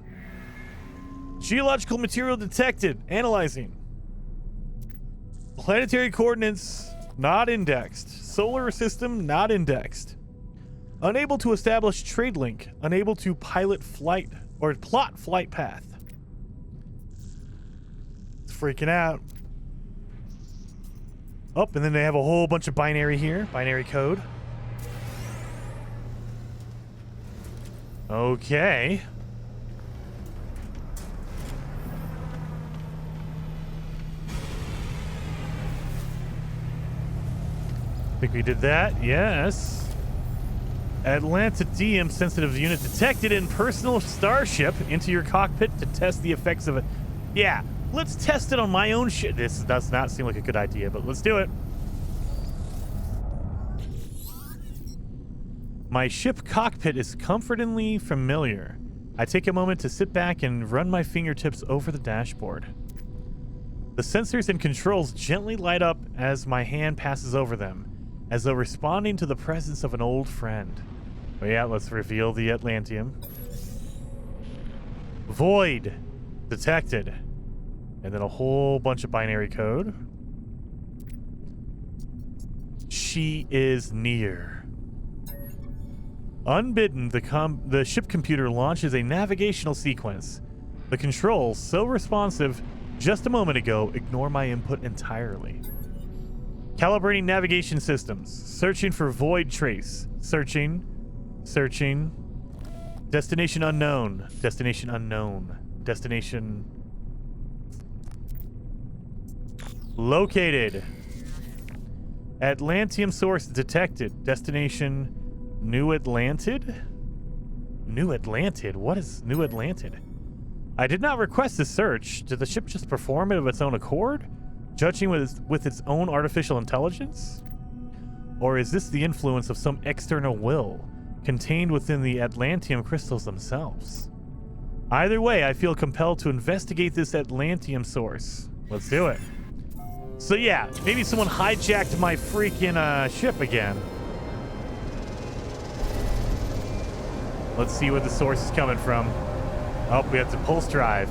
Geological material detected. Analyzing. Planetary coordinates not indexed. Solar system not indexed. Unable to establish trade link. Unable to pilot flight or plot flight path. It's freaking out. Oh, and then they have a whole bunch of binary here. Binary code. Okay. I think we did that. Yes. Atlantium sensitive unit detected in personal starship into your cockpit to test the effects of it. Yeah, let's test it on my own shit. This does not seem like a good idea, but let's do it. My ship cockpit is comfortingly familiar. I take a moment to sit back and run my fingertips over the dashboard. The sensors and controls gently light up as my hand passes over them, as though responding to the presence of an old friend. Oh yeah, let's reveal the Atlantium. Void detected. And then a whole bunch of binary code. She is near. Unbidden, the ship computer launches a navigational sequence. The controls, so responsive just a moment ago, ignore my input entirely. Calibrating navigation systems. Searching for void trace. Searching. Searching. Destination unknown. Destination unknown. Destination located. Atlantium source detected. Destination New Atlantid? New Atlantid? What is New Atlantid? I did not request this search. Did the ship just perform it of its own accord? Judging with its own artificial intelligence? Or is this the influence of some external will contained within the Atlantium crystals themselves? Either way, I feel compelled to investigate this Atlantium source. Let's do it. So yeah, maybe someone hijacked my freaking ship again. Let's see where the source is coming from. Oh, we have to pulse drive.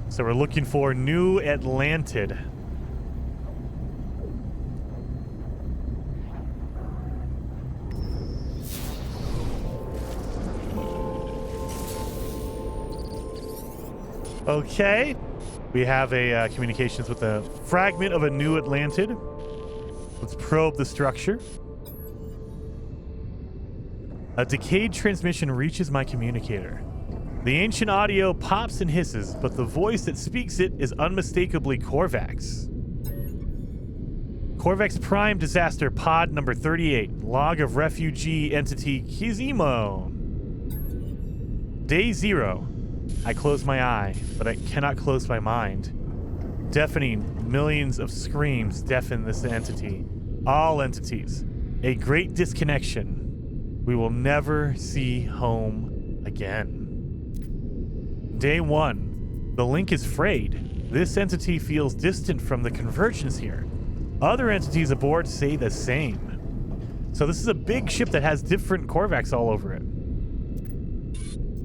So we're looking for New Atlantid. Okay. We have a communications with a fragment of a New Atlantid. Let's probe the structure. A decayed transmission reaches my communicator. The ancient audio pops and hisses, but the voice that speaks it is unmistakably Korvax. Korvax Prime Disaster Pod number 38. Log of refugee entity Kizimo. Day 0. I close my eye, but I cannot close my mind. Deafening millions of screams deafen this entity. All entities. A great disconnection. We will never see home again. Day 1. The link is frayed. This entity feels distant from the convergence here. Other entities aboard say the same. So this is a big ship that has different Korvax all over it.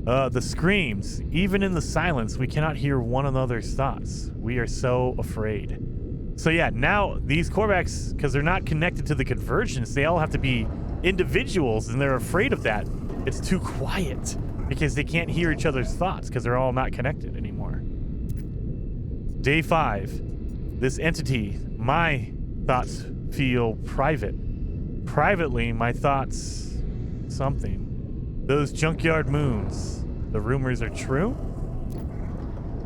The screams. Even in the silence, we cannot hear one another's thoughts. We are so afraid. So yeah, now these Korvax, because they're not connected to the convergence, they all have to be individuals, and they're afraid of that. It's too quiet because they can't hear each other's thoughts because they're all not connected anymore. Day 5. This entity, my thoughts feel private. Privately, my thoughts, something. Those junkyard moons, the rumors are true?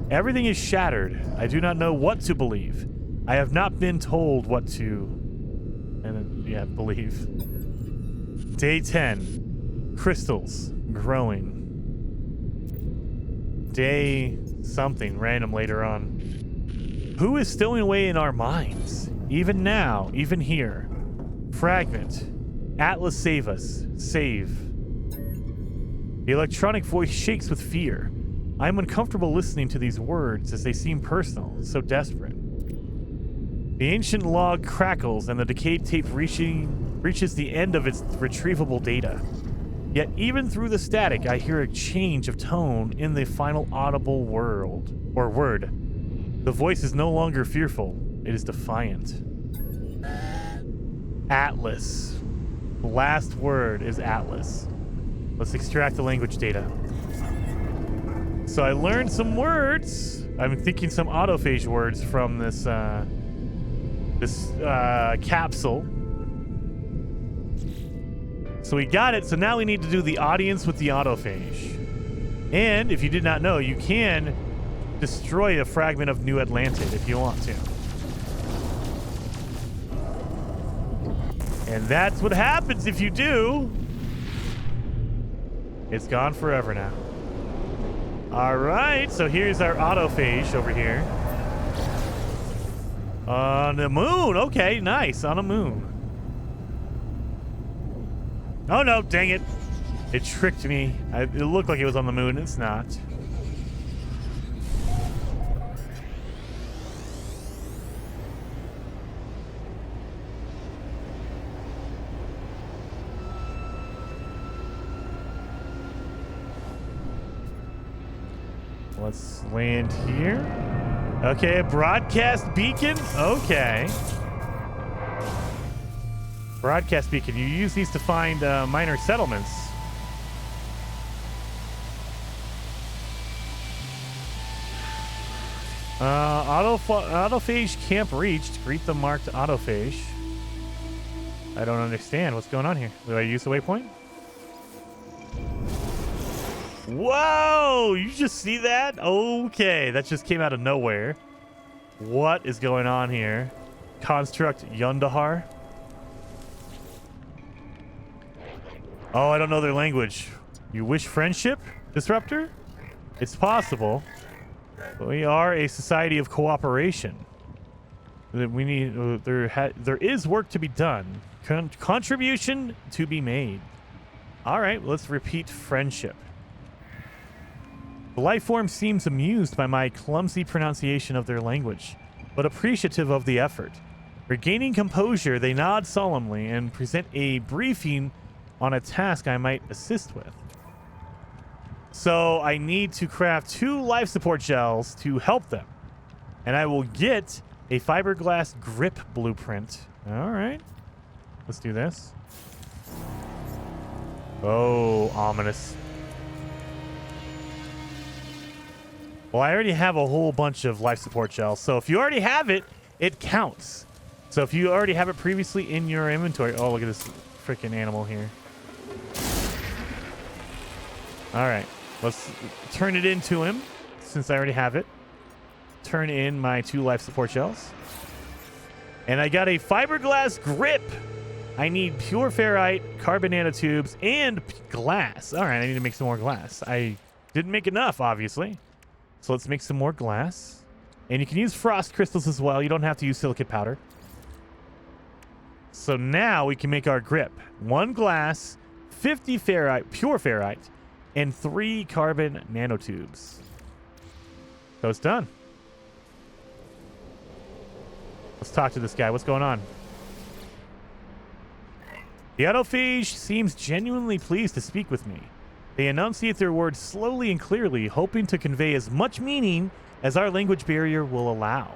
Everything is shattered. I do not know what to believe. I have not been told what to, believe. Day 10. Crystals growing. Day something random later on. Who is stowing away in our minds? Even now, even here. Fragment. Atlas, save us. Save. The electronic voice shakes with fear. I am uncomfortable listening to these words as they seem personal, so desperate. The ancient log crackles and the decayed tape reaches the end of its retrievable data. Yet even through the static, I hear a change of tone in the final audible word. The voice is no longer fearful. It is defiant. Atlas. The last word is Atlas. Let's extract the language data. So I learned some words. I'm thinking some autophage words from this capsule. So we got it. So now we need to do the audience with the autophage. And if you did not know, you can destroy a fragment of New Atlantid if you want to. And that's what happens if you do. It's gone forever now. All right, so here's our autophage over here. On the moon. Okay, nice. On a moon. Oh, no, dang it. It tricked me. It looked like it was on the moon. It's not. Let's land here. Okay, broadcast beacon. Okay. Broadcast beacon. You use these to find minor settlements. Autophage camp reached. Greet the marked autophage. I don't understand. What's going on here? Did I use the waypoint? Whoa! You just see that? Okay, that just came out of nowhere. What is going on here? Construct Yundahar. Oh, I don't know their language. You wish friendship, Disruptor? It's possible. We are a society of cooperation. We need. There is work to be done. Contribution to be made. All right, let's repeat friendship. The life form seems amused by my clumsy pronunciation of their language, but appreciative of the effort. Regaining composure, they nod solemnly and present a briefing on a task I might assist with. So I need to craft 2 life support gels to help them, and I will get a fiberglass grip blueprint. All right, let's do this. Oh, ominous. Well, I already have a whole bunch of life support gels, so if you already have it, it counts. So if you already have it previously in your inventory... Oh, look at this freaking animal here. All right, let's turn it into him, since I already have it. Turn in my 2 life support gels. And I got a fiberglass grip. I need pure ferrite, carbon nanotubes, and glass. All right, I need to make some more glass. I didn't make enough, obviously. So let's make some more glass. And you can use frost crystals as well. You don't have to use silicate powder. So now we can make our grip. 1 glass, 50 ferrite, pure ferrite, and 3 carbon nanotubes. So it's done. Let's talk to this guy. What's going on? The autophage seems genuinely pleased to speak with me. They enunciate their words slowly and clearly, hoping to convey as much meaning as our language barrier will allow.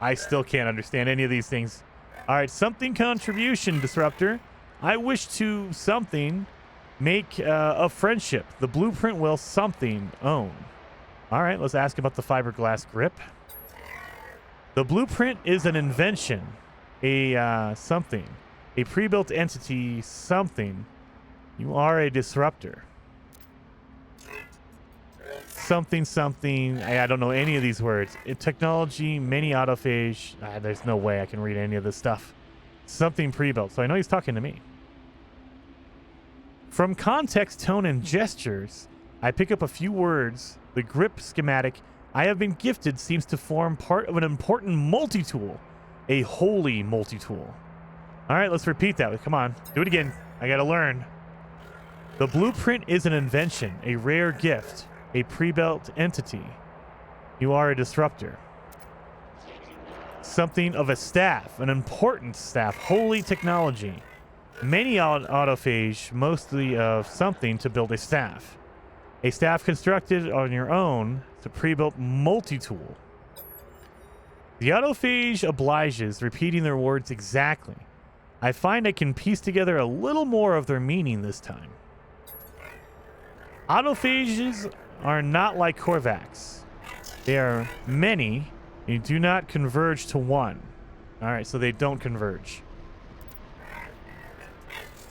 I still can't understand any of these things. All right, something contribution disruptor. I wish to something make a friendship. The blueprint will something own. All right, let's ask about the fiberglass grip. The blueprint is an invention, a something, a pre-built entity, something. You are a disruptor. Something, something. I don't know any of these words. Technology, many autophage. There's no way I can read any of this stuff. Something pre-built. So I know he's talking to me. From context, tone, and gestures, I pick up a few words. The grip schematic I have been gifted seems to form part of an important multi-tool. A holy multi-tool. All right, let's repeat that. Come on. Do it again. I got to learn. The blueprint is an invention, a rare gift. A pre-built entity. You are a disruptor. Something of a staff, an important staff, holy technology. Many autophage, mostly of something to build a staff. A staff constructed on your own, it's a pre-built multi-tool. The autophage obliges, repeating their words exactly. I find I can piece together a little more of their meaning this time. Autophages are not like Korvax. They are many, and do not converge to one. All right, so they don't converge.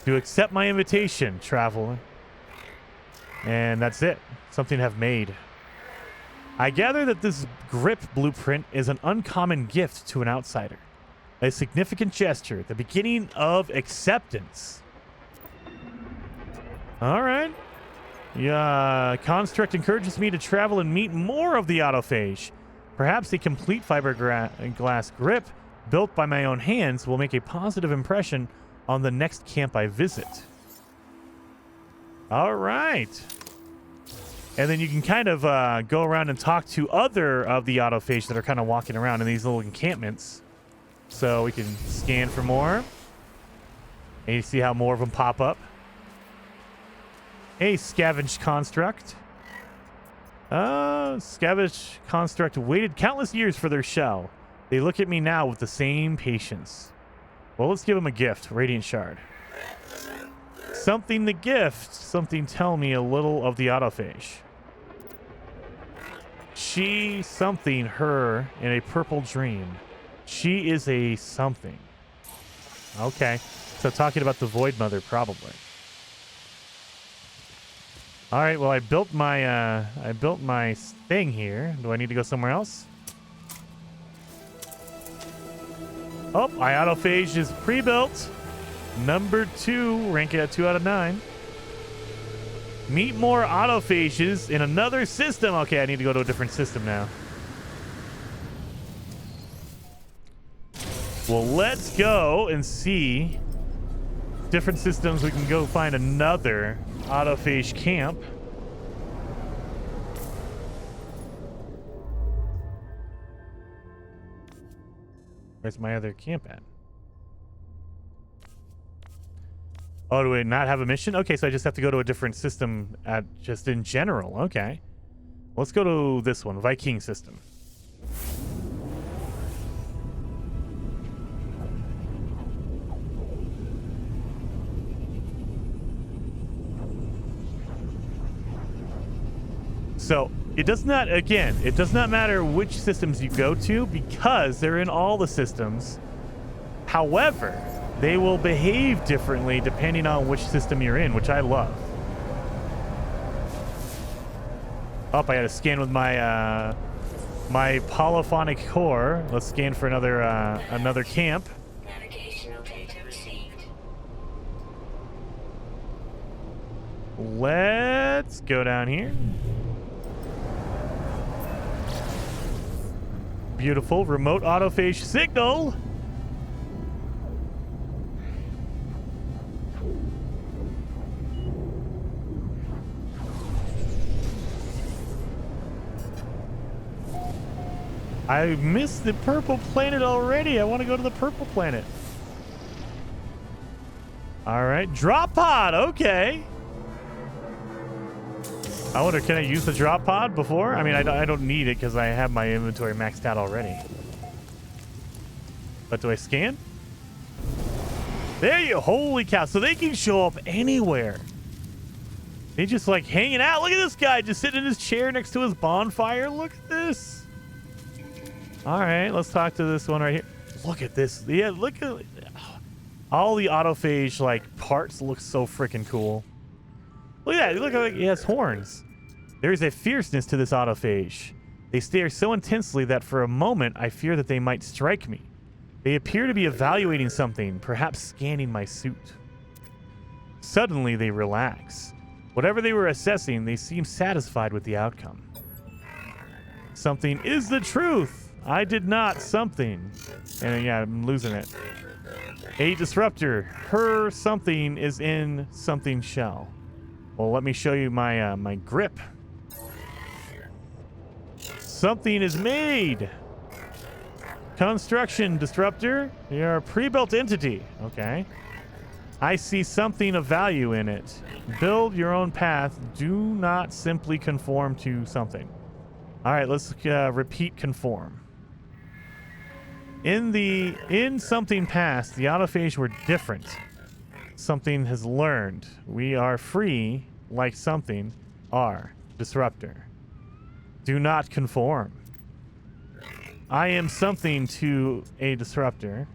To accept my invitation, traveler. And that's it. Something have made. I gather that this grip blueprint is an uncommon gift to an outsider. A significant gesture, the beginning of acceptance. All right. Construct encourages me to travel and meet more of the autophage. Perhaps a complete fiberglass grip built by my own hands will make a positive impression on the next camp I visit. All right. And then you can kind of go around and talk to other of the autophage that are kind of walking around in these little encampments. So we can scan for more. And you see how more of them pop up. A scavenged construct. Scavenged construct waited countless years for their shell. They look at me now with the same patience. Well, let's give them a gift. Radiant Shard. Something the gift. Something tell me a little of the autophage. She, something, her, in a purple dream. She is a something. Okay. So talking about the Void Mother, probably. All right, well, I built my thing here. Do I need to go somewhere else? Oh, my autophage is pre-built. Number 2, rank it at 2 out of 9. Meet more autophages in another system. Okay, I need to go to a different system now. Well, let's go and see different systems. We can go find another autophage camp. Where's my other camp at? Oh, do we not have a mission? Okay, so I just have to go to a different system at just in general. Okay. Let's go to this one, Viking system. So it does not, again, it does not matter which systems you go to because they're in all the systems. However, they will behave differently depending on which system you're in, which I love. Oh, I got to scan with my my polyphonic core. Let's scan for another camp. Navigational data received. Let's go down here. Beautiful remote autophage signal. I missed the purple planet already. I want to go to the purple planet. All right, drop pod. Okay. I wonder, can I use the drop pod before? I mean, I don't need it because I have my inventory maxed out already. But do I scan? There you, holy cow. So they can show up anywhere. They just like hanging out. Look at this guy just sitting in his chair next to his bonfire. Look at this. All right, let's talk to this one right here. Look at this. Yeah, look at all the autophage like parts look so freaking cool. Look at that. Look like he has horns. There is a fierceness to this autophage. They stare so intensely that for a moment I fear that they might strike me. They appear to be evaluating something, perhaps scanning my suit. Suddenly they relax. Whatever they were assessing, they seem satisfied with the outcome. Something is the truth. I did not something. And yeah, I'm losing it. A disruptor. Her something is in something shell. Well, let me show you my my grip. Something is made. Construction disruptor. You're a pre-built entity. Okay. I see something of value in it. Build your own path. Do not simply conform to something. All right, let's repeat conform. In something past, the autophage were different. Something has learned. We are free, like something are. Disruptor. Do not conform. I am something to a disruptor.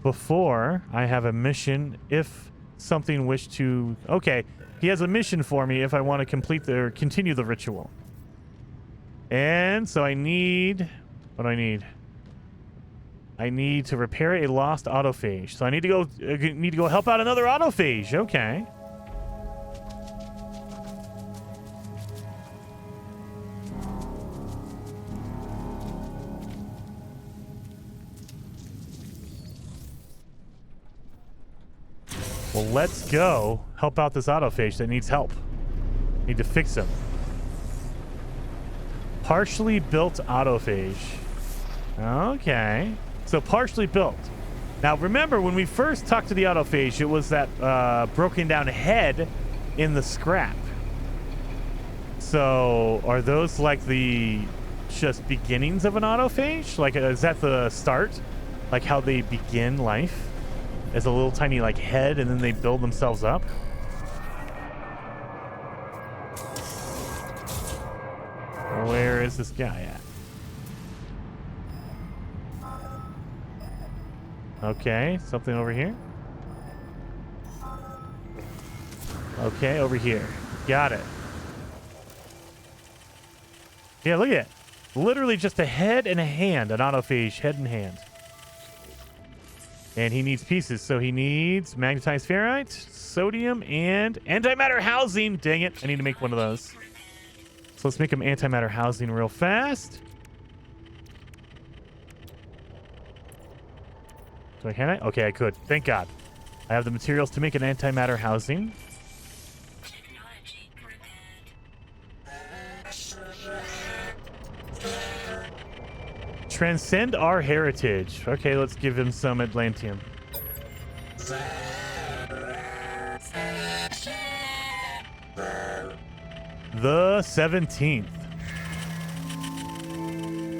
Before I have a mission, if something wish to... Okay, he has a mission for me if I want to complete or continue the ritual. And so I need... What do I need? I need to repair a lost autophage. So I need to go help out another autophage. Okay. Well, let's go help out this autophage that needs help. Need to fix him. Partially built autophage. Okay. So partially built. Now remember, when we first talked to the autophage, it was that broken down head in the scrap. So are those like the just beginnings of an autophage? Like, is that the start? Like how they begin life? As a little tiny like head, and then they build themselves up. Where is this guy at? Okay, something over here. Okay, over here. Got it. Yeah, look at it. Literally just a head and a hand, an autophage head and hand. And he needs pieces, so he needs magnetized ferrite, sodium, and antimatter housing. Dang it, I need to make one of those. So let's make him antimatter housing real fast. Can I? Okay, I could. Thank God. I have the materials to make an antimatter housing. Transcend our heritage. Okay, let's give him some Atlantium. The 17th.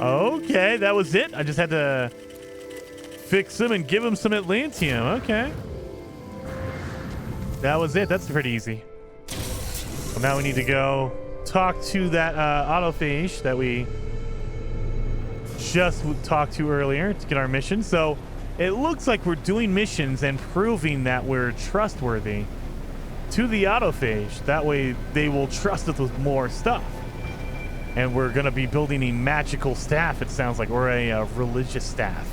Okay, that was it. I just had to fix him and give him some Atlantium. Okay. That was it. That's pretty easy. Well, now we need to go talk to that autophage that we just talked to earlier to get our mission. So it looks like we're doing missions and proving that we're trustworthy to the autophage. That way they will trust us with more stuff. And we're going to be building a magical staff, it sounds like, or a religious staff.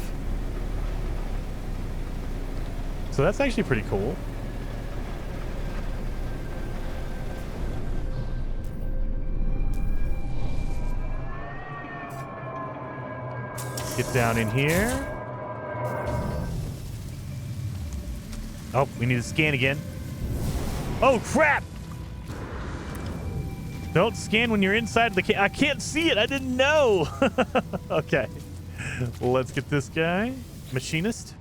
So that's actually pretty cool. Get down in here. Oh, we need to scan again. Oh, crap! Don't scan when you're inside the I can't see it. I didn't know. Okay. Well, let's get this guy. Machinist.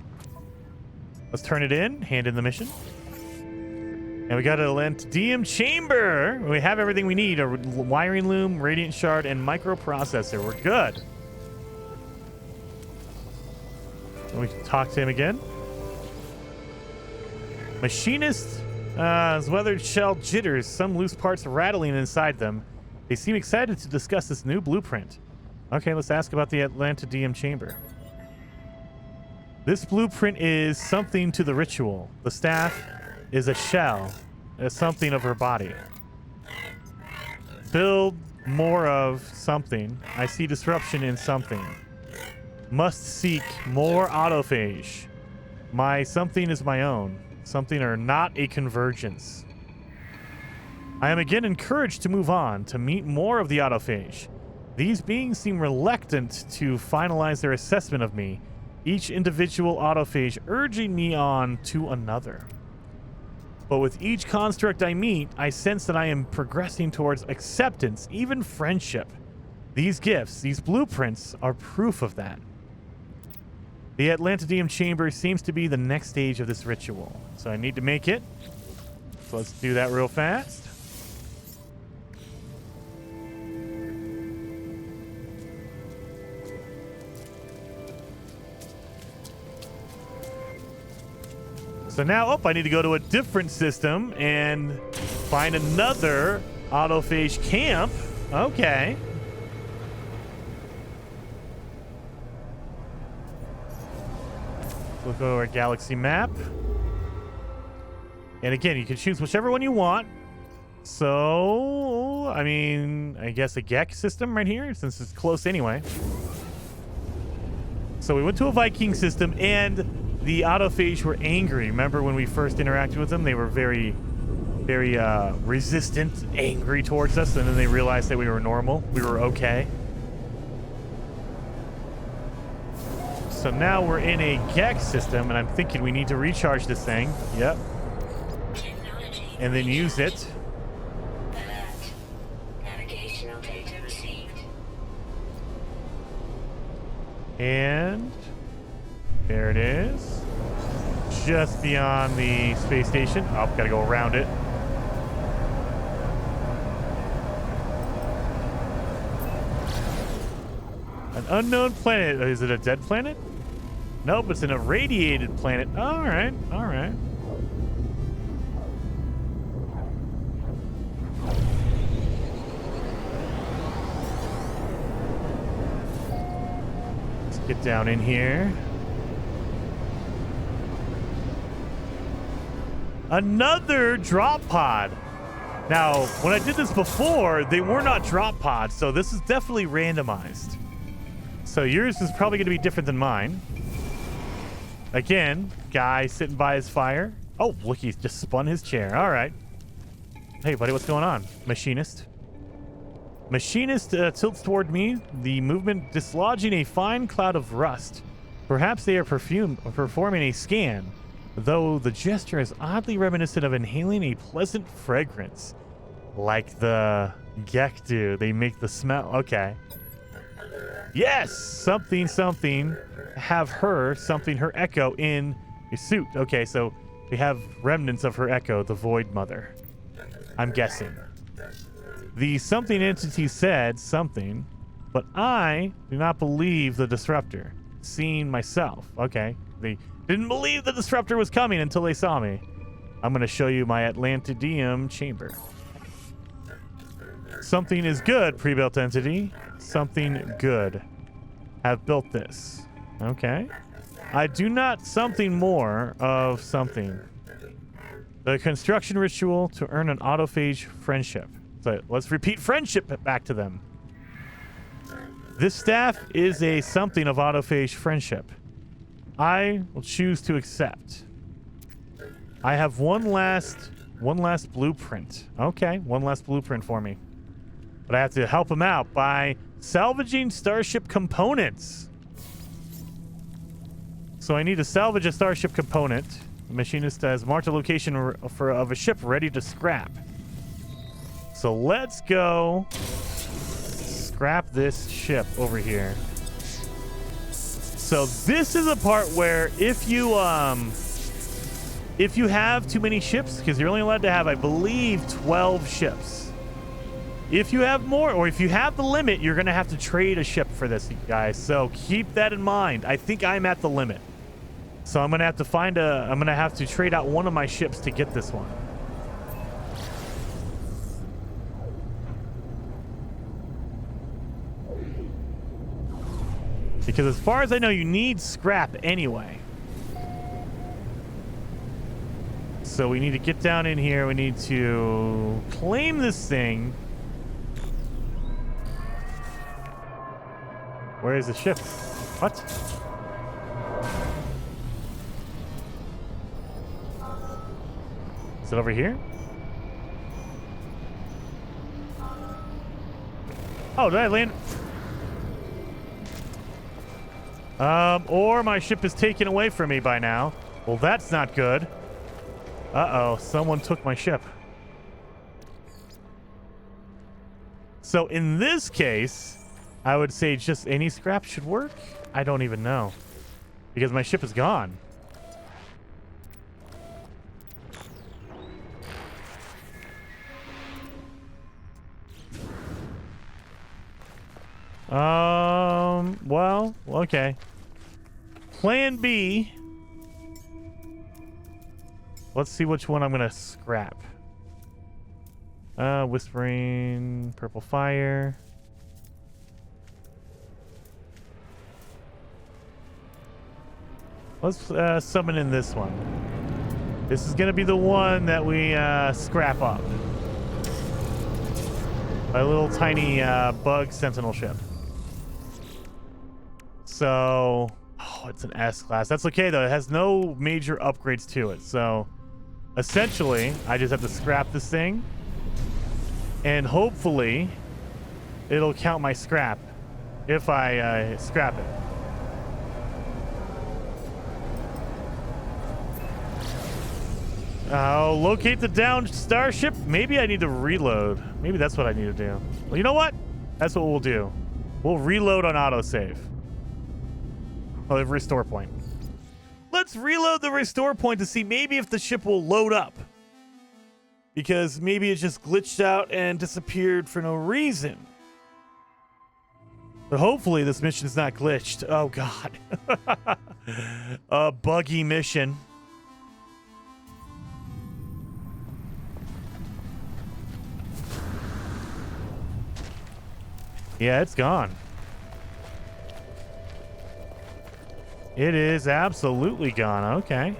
Let's turn it in. Hand in the mission. And we got a Lentidium chamber. We have everything we need. A wiring loom, radiant shard, and microprocessor. We're good. We can talk to him again. Machinist has weathered shell jitters, some loose parts rattling inside them. They seem excited to discuss this new blueprint. Okay, let's ask about the Atlantidium chamber. This blueprint is something to the ritual. The staff is a shell, something of her body. Build more of something. I see disruption in something. Must seek more autophage. My something is my own. Something or not a convergence. I am again encouraged to move on, to meet more of the autophage. These beings seem reluctant to finalize their assessment of me, each individual autophage urging me on to another. But with each construct I meet, I sense that I am progressing towards acceptance, even friendship. These gifts, these blueprints, are proof of that. The Atlantidium chamber seems to be the next stage of this ritual. So I need to make it. So let's do that real fast. So now, I need to go to a different system and find another autophage camp. Okay. Look over our galaxy map. And again, you can choose whichever one you want. So, I mean, I guess a Gek system right here, since it's close anyway. So we went to a Viking system, and the autophage were angry. Remember when we first interacted with them? They were very, very resistant, angry towards us, and then they realized that we were normal. We were okay. So now we're in a Gek system, and I'm thinking we need to recharge this thing. Yep. And then use it. Navigational data received. And there it is. Just beyond the space station. Oh, gotta go around it. An unknown planet. Is it a dead planet? Nope, it's an irradiated planet. All right, all right. Let's get down in here. Another drop pod. Now, when I did this before, they were not drop pods, so this is definitely randomized. So yours is probably going to be different than mine. Again, guy sitting by his fire. Oh, look, he's just spun his chair. All right. Hey, buddy, what's going on? Machinist. Machinist tilts toward me, the movement dislodging a fine cloud of rust. Perhaps they are performing a scan, though the gesture is oddly reminiscent of inhaling a pleasant fragrance. Like the Gek do. They make the smell. Okay. Yes! Something, something. Have her, something, her echo in your suit. Okay, so we have remnants of her echo, the Void Mother. I'm guessing. The something entity said something, but I do not believe the disruptor. Seeing myself. Okay. They didn't believe the disruptor was coming until they saw me. I'm going to show you my Atlantidium chamber. Something is good, pre-built entity. Something good. Have built this. Okay. I do not something more of something. The construction ritual to earn an autophage friendship. So let's repeat friendship back to them. This staff is a something of autophage friendship. I will choose to accept. I have one last blueprint. Okay, one last blueprint for me. But I have to help him out by salvaging starship components. So I need to salvage a starship component. The machinist has marked a location of a ship ready to scrap. So let's go scrap this ship over here. So this is a part where if you have too many ships, because you're only allowed to have, I believe, 12 ships. If you have more, or if you have the limit, you're going to have to trade a ship for this, guys. So keep that in mind. I think I'm at the limit. So I'm gonna have to find I'm gonna have to trade out one of my ships to get this one. Because as far as I know, you need scrap anyway. So we need to get down in here. We need to claim this thing. Where is the ship? What? Is it over here? Oh, did I land? Or my ship is taken away from me by now. Well, that's not good. Uh-oh, someone took my ship. So in this case, I would say just any scrap should work. I don't even know. Because my ship is gone. Well, okay. Plan B. Let's see which one I'm gonna scrap. Whispering, Purple Fire. Let's summon in this one. This is gonna be the one that we scrap up. My little tiny bug sentinel ship. So, oh, it's an S class. That's okay though. It has no major upgrades to it. So, essentially, I just have to scrap this thing, and hopefully, it'll count my scrap if I scrap it. Locate the downed starship. Maybe I need to reload. Maybe that's what I need to do. Well, you know what? That's what we'll do. We'll reload on autosave. Oh, the restore point. Let's reload the restore point to see maybe if the ship will load up. Because maybe it just glitched out and disappeared for no reason. But hopefully this mission is not glitched. Oh, God. A buggy mission. Yeah, it's gone. It is absolutely gone. Okay.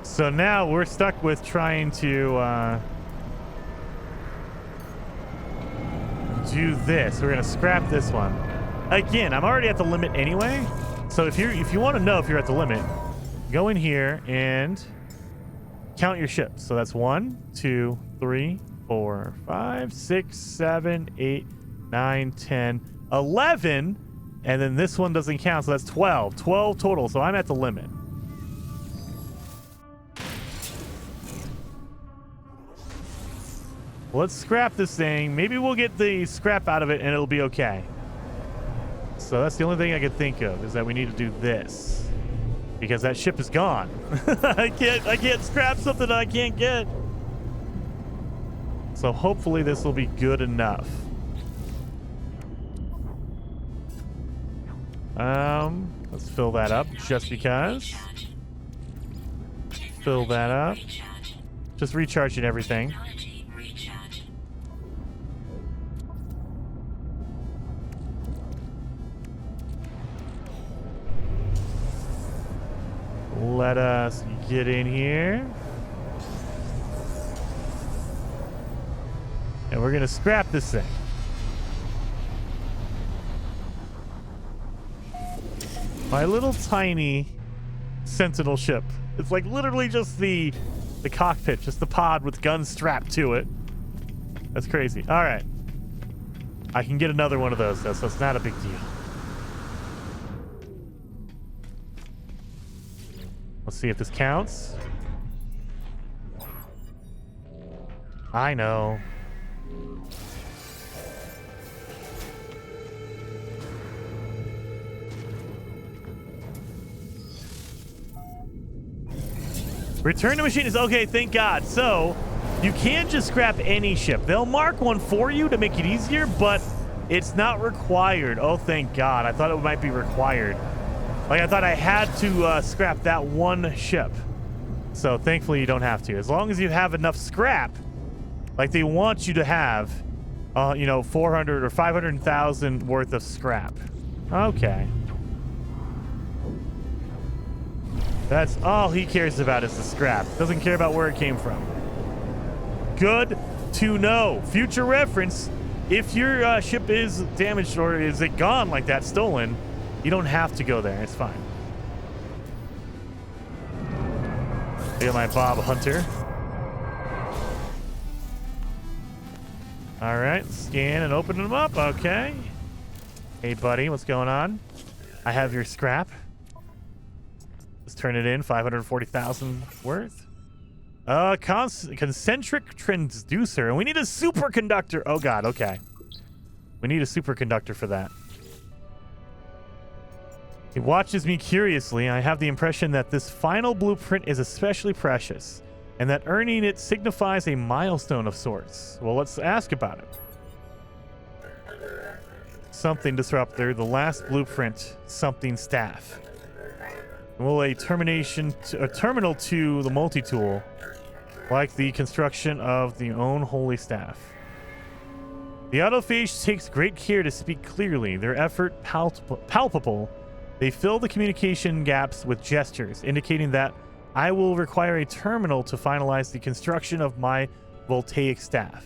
So now we're stuck with trying to do this. We're gonna scrap this one. Again, I'm already at the limit anyway. So if you want to know if you're at the limit, go in here and count your ships. So that's 1, 2, 3, 4, 5, 6, 7, 8, 9, 10, 11, and then this one doesn't count, so that's 12. 12 total, so I'm at the limit. Let's scrap this thing. Maybe we'll get the scrap out of it and it'll be okay. So that's the only thing I could think of, is that we need to do this. Because that ship is gone. I can't scrap something that I can't get. So hopefully this will be good enough. Let's fill that up just because. Fill that up. Just recharging everything. Let us get in here. And we're going to scrap this thing. My little tiny sentinel ship. It's like literally just the cockpit, just the pod with guns strapped to it. That's crazy. All right. I can get another one of those though, so it's not a big deal. Let's see if this counts. I know. Return to machine is okay, thank God. So you can just scrap any ship. They'll mark one for you to make it easier, but It's not required. Oh, thank God. I thought it might be required. Like, I thought I had to scrap that one ship. So, thankfully, you don't have to. As long as you have enough scrap, like they want you to have, you know, 400 or 500,000 worth of scrap. Okay. That's all he cares about is the scrap. Doesn't care about where it came from. Good to know. Future reference, if your ship is damaged or is it gone like that, stolen, you don't have to go there. It's fine. Look at my Bob Hunter. All right, scan and open them up. Okay. Hey, buddy, what's going on? I have your scrap. Let's turn it in. 540,000 worth. Concentric transducer. And we need a superconductor. Oh, God. Okay. We need a superconductor for that. He watches me curiously. I have the impression that this final blueprint is especially precious, and that earning it signifies a milestone of sorts. Well, let's ask about it. Something disruptor, the last blueprint, something staff. Will a terminal to the multi-tool, like the construction of the own holy staff. The Autophage takes great care to speak clearly, their effort palpable. They fill the communication gaps with gestures, indicating that I will require a terminal to finalize the construction of my voltaic staff.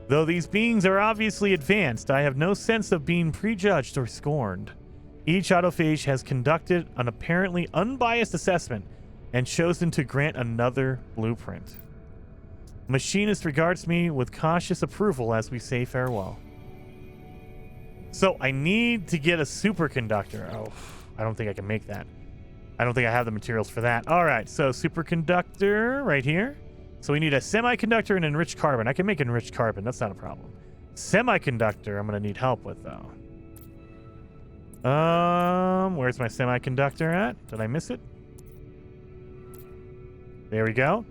Though these beings are obviously advanced, I have no sense of being prejudged or scorned. Each Autophage has conducted an apparently unbiased assessment and chosen to grant another blueprint. Machinist regards me with cautious approval as we say farewell. So I need to get a superconductor. Oh, I don't think I can make that. I don't think I have the materials for that. All right, so superconductor right here. So we need a semiconductor and enriched carbon. I can make enriched carbon. That's not a problem. Semiconductor I'm going to need help with, though. Where's my semiconductor at? Did I miss it? There we go.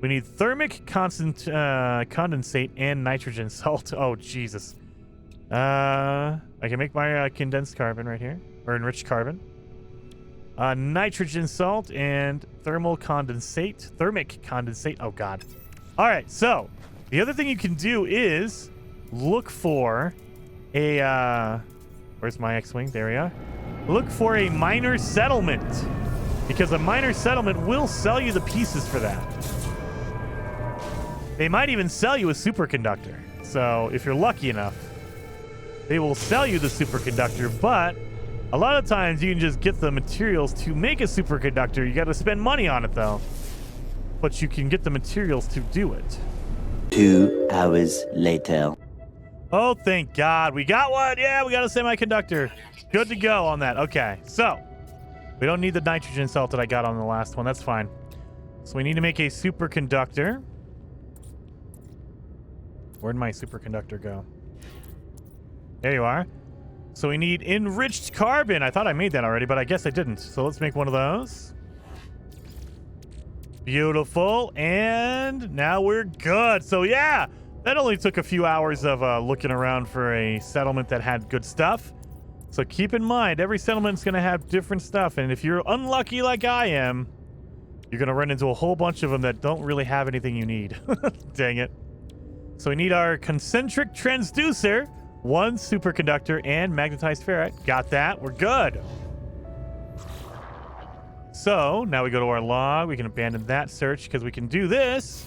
We need thermic condensate and nitrogen salt. Oh, Jesus. I can make my condensed carbon right here, or enriched carbon. Nitrogen salt and thermic condensate. Oh, God. All right, so the other thing you can do is look for a... where's my X-Wing? There we are. Look for a minor settlement, because a minor settlement will sell you the pieces for that. They might even sell you a superconductor. So if you're lucky enough, they will sell you the superconductor, but a lot of times you can just get the materials to make a superconductor. You got to spend money on it, though. But you can get the materials to do it. 2 hours later. Oh, thank God. We got one. Yeah, we got a semiconductor. Good to go on that. Okay, so we don't need the nitrogen salt that I got on the last one. That's fine. So we need to make a superconductor. Where'd my superconductor go? There you are. So we need enriched carbon. I thought I made that already, but I guess I didn't. So let's make one of those. Beautiful. And now we're good. So yeah, that only took a few hours of looking around for a settlement that had good stuff. So keep in mind, every settlement's going to have different stuff. And if you're unlucky like I am, you're going to run into a whole bunch of them that don't really have anything you need. Dang it. So we need our concentric transducer, one superconductor, and magnetized ferrite. Got that. We're good. So now we go to our log. We can abandon that search because we can do this.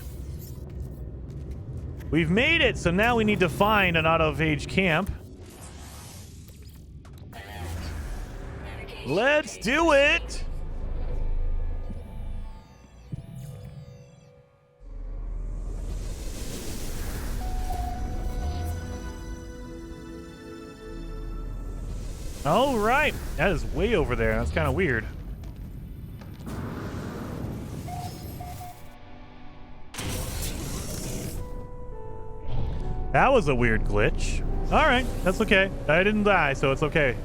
We've made it. So now we need to find an Autophage camp. Let's do it. All right. That is way over there. That's kind of weird. That was a weird glitch. All right. That's okay. I didn't die, so it's okay.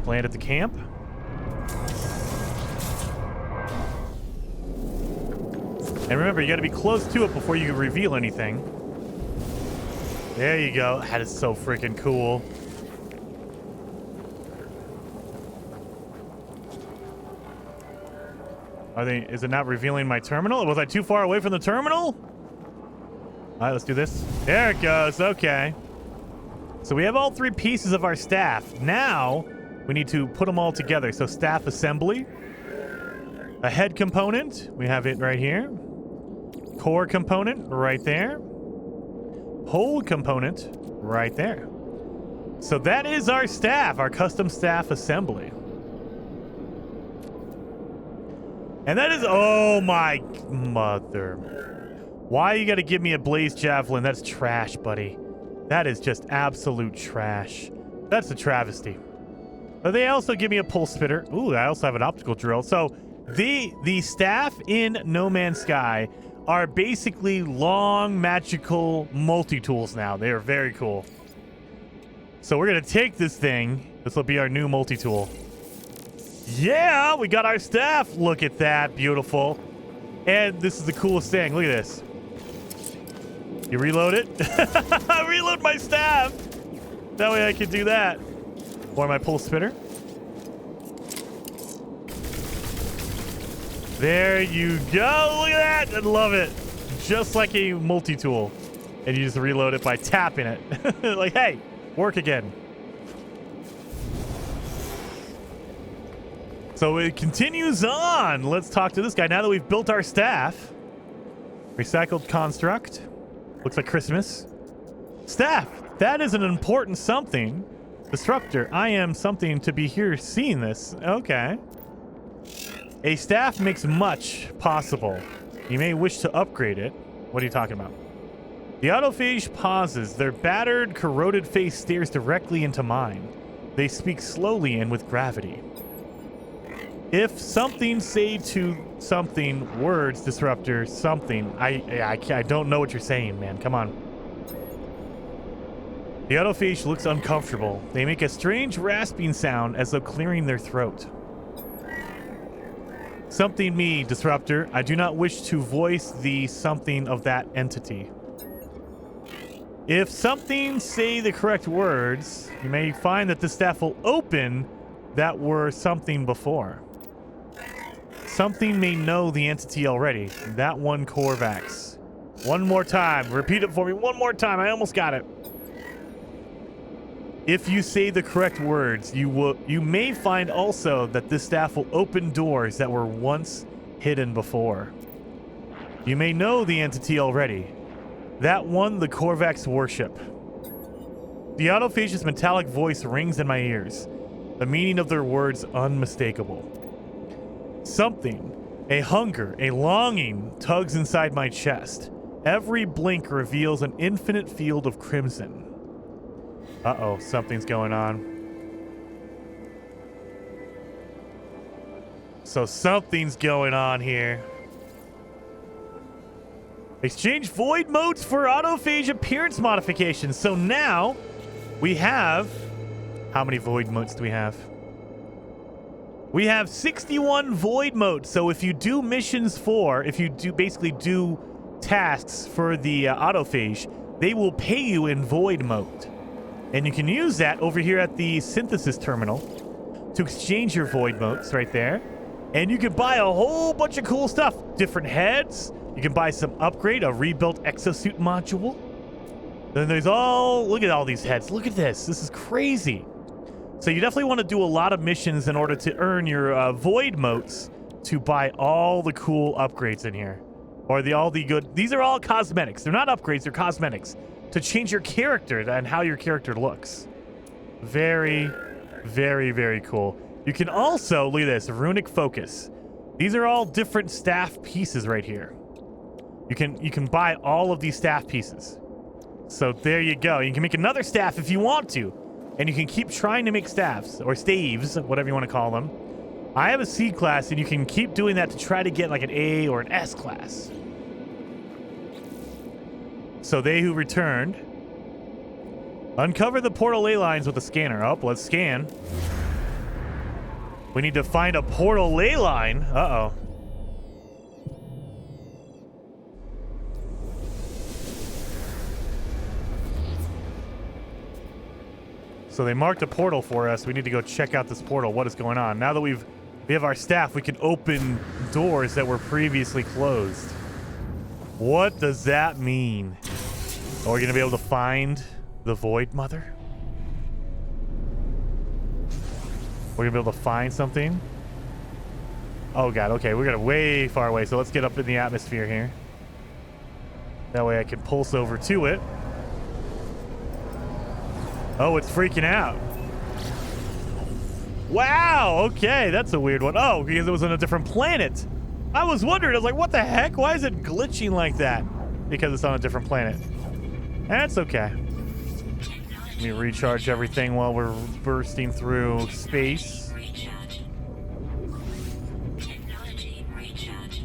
Land at the camp. And remember, you got to be close to it before you reveal anything. There you go. That is so freaking cool. Is it not revealing my terminal? Was I too far away from the terminal? All right, let's do this. There it goes. Okay. So we have all three pieces of our staff. Now we need to put them all together. So staff assembly, a head component. We have it right here. Core component right there. Pole component right there. So that is our staff, our custom staff assembly. And that is, oh my mother. Why you gotta give me a blaze javelin? That's trash, buddy. That is just absolute trash. That's a travesty. But they also give me a pulse spitter. Ooh, I also have an optical drill. So the staff in No Man's Sky are basically long magical multi-tools now. They are very cool. So we're gonna take this thing. This will be our new multi-tool. Yeah, we got our staff. Look at that, beautiful. And this is the coolest thing. Look at this. You reload it. I reload my staff. That way I can do that. Or my pulse spitter. There you go. Look at that. I love it. Just like a multi-tool. And you just reload it by tapping it. Like, hey, work again. So it continues on. Let's talk to this guy. Now that we've built our staff. Recycled construct. Looks like Christmas. Staff. That is an important something. Disruptor. I am something to be here seeing this. Okay. A staff makes much possible. You may wish to upgrade it. What are you talking about? The autophage pauses. Their battered, corroded face stares directly into mine. They speak slowly and with gravity. If something say to something, words, disruptor, something. I don't know what you're saying, man. Come on. The autophage looks uncomfortable. They make a strange rasping sound as though clearing their throat. Something me, disruptor. I do not wish to voice the something of that entity. If something say the correct words, you may find that the staff will open that were something before. Something may know the entity already. That one Corvax. One more time. Repeat it for me one more time. I almost got it. If you say the correct words, you may find also that this staff will open doors that were once hidden before. You may know the entity already. That one, the Corvax worship. The autophage's metallic voice rings in my ears. The meaning of their words unmistakable. Something, a hunger, a longing tugs inside my chest. Every blink reveals an infinite field of crimson. Uh-oh, something's going on. So something's going on here. Exchange void modes for autophage appearance modifications. So now we have... How many void modes do we have? We have 61 void modes. So if you do missions if you do basically do tasks for the autophage, they will pay you in void mode. And you can use that over here at the synthesis terminal to exchange your void modes right there. And you can buy a whole bunch of cool stuff. Different heads. You can buy some upgrade, a rebuilt exosuit module. Then there's look at all these heads. Look at this. This is crazy. So you definitely want to do a lot of missions in order to earn your void motes to buy all the cool upgrades in here. Or all the good. These are all cosmetics. They're not upgrades, they're cosmetics. To change your character and how your character looks. Very, very, very cool. You can also, look at this, runic focus. These are all different staff pieces right here. You can buy all of these staff pieces. So there you go. You can make another staff if you want to. And you can keep trying to make staffs, or staves, whatever you want to call them. I have a C class, and you can keep doing that to try to get like an A or an S class. So they who returned. Uncover the portal ley lines with a scanner. Oh, let's scan. We need to find a portal ley line. Uh-oh. So they marked a portal for us. We need to go check out this portal. What is going on? Now that we have our staff, we can open doors that were previously closed. What does that mean? Are we going to be able to find the Void Mother? We're going to be able to find something? Oh, God. Okay, we're going to way far away. So let's get up in the atmosphere here. That way I can pulse over to it. Oh, it's freaking out. Wow, okay, that's a weird one. Oh, because it was on a different planet. I was wondering, I was like, what the heck? Why is it glitching like that? Because it's on a different planet. That's okay. Let me recharge everything while we're bursting through space.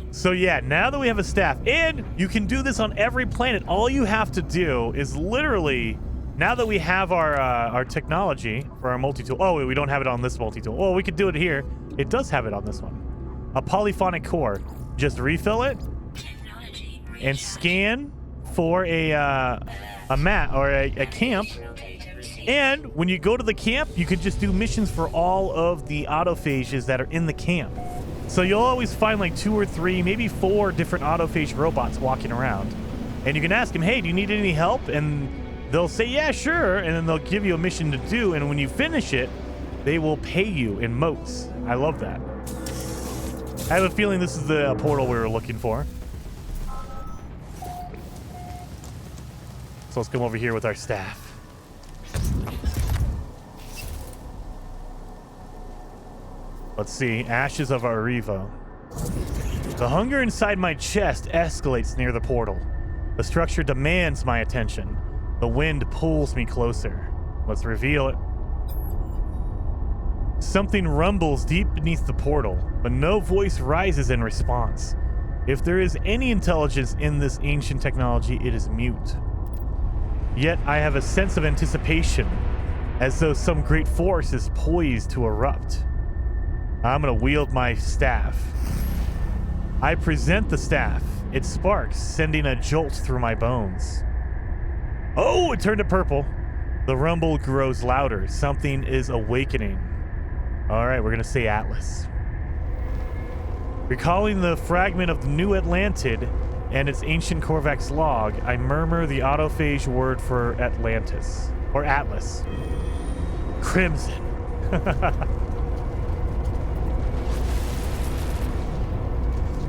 So yeah, now that we have a staff, and you can do this on every planet, all you have to do is literally... Now that we have our technology for our multi-tool... Oh, wait, we don't have it on this multi-tool. Well, we could do it here. It does have it on this one. A polyphonic core. Just refill it and scan for a mat or a camp. And when you go to the camp, you can just do missions for all of the autophages that are in the camp. So you'll always find like 2 or 3, maybe 4 different autophage robots walking around. And you can ask them, hey, do you need any help? And... they'll say, yeah, sure, and then they'll give you a mission to do, and when you finish it, they will pay you in motes. I love that. I have a feeling this is the portal we were looking for. So let's come over here with our staff. Let's see, ashes of our EVO. The hunger inside my chest escalates near the portal. The structure demands my attention. The wind pulls me closer. Let's reveal it. Something rumbles deep beneath the portal, but no voice rises in response. If there is any intelligence in this ancient technology, it is mute. Yet I have a sense of anticipation, as though some great force is poised to erupt. I'm gonna wield my staff. I present the staff. It sparks, sending a jolt through my bones. Oh, it turned to purple. The rumble grows louder. Something is awakening. All right, we're going to say Atlas. Recalling the fragment of the new Atlantid and its ancient Korvax log, I murmur the autophage word for Atlantis, or Atlas. Crimson.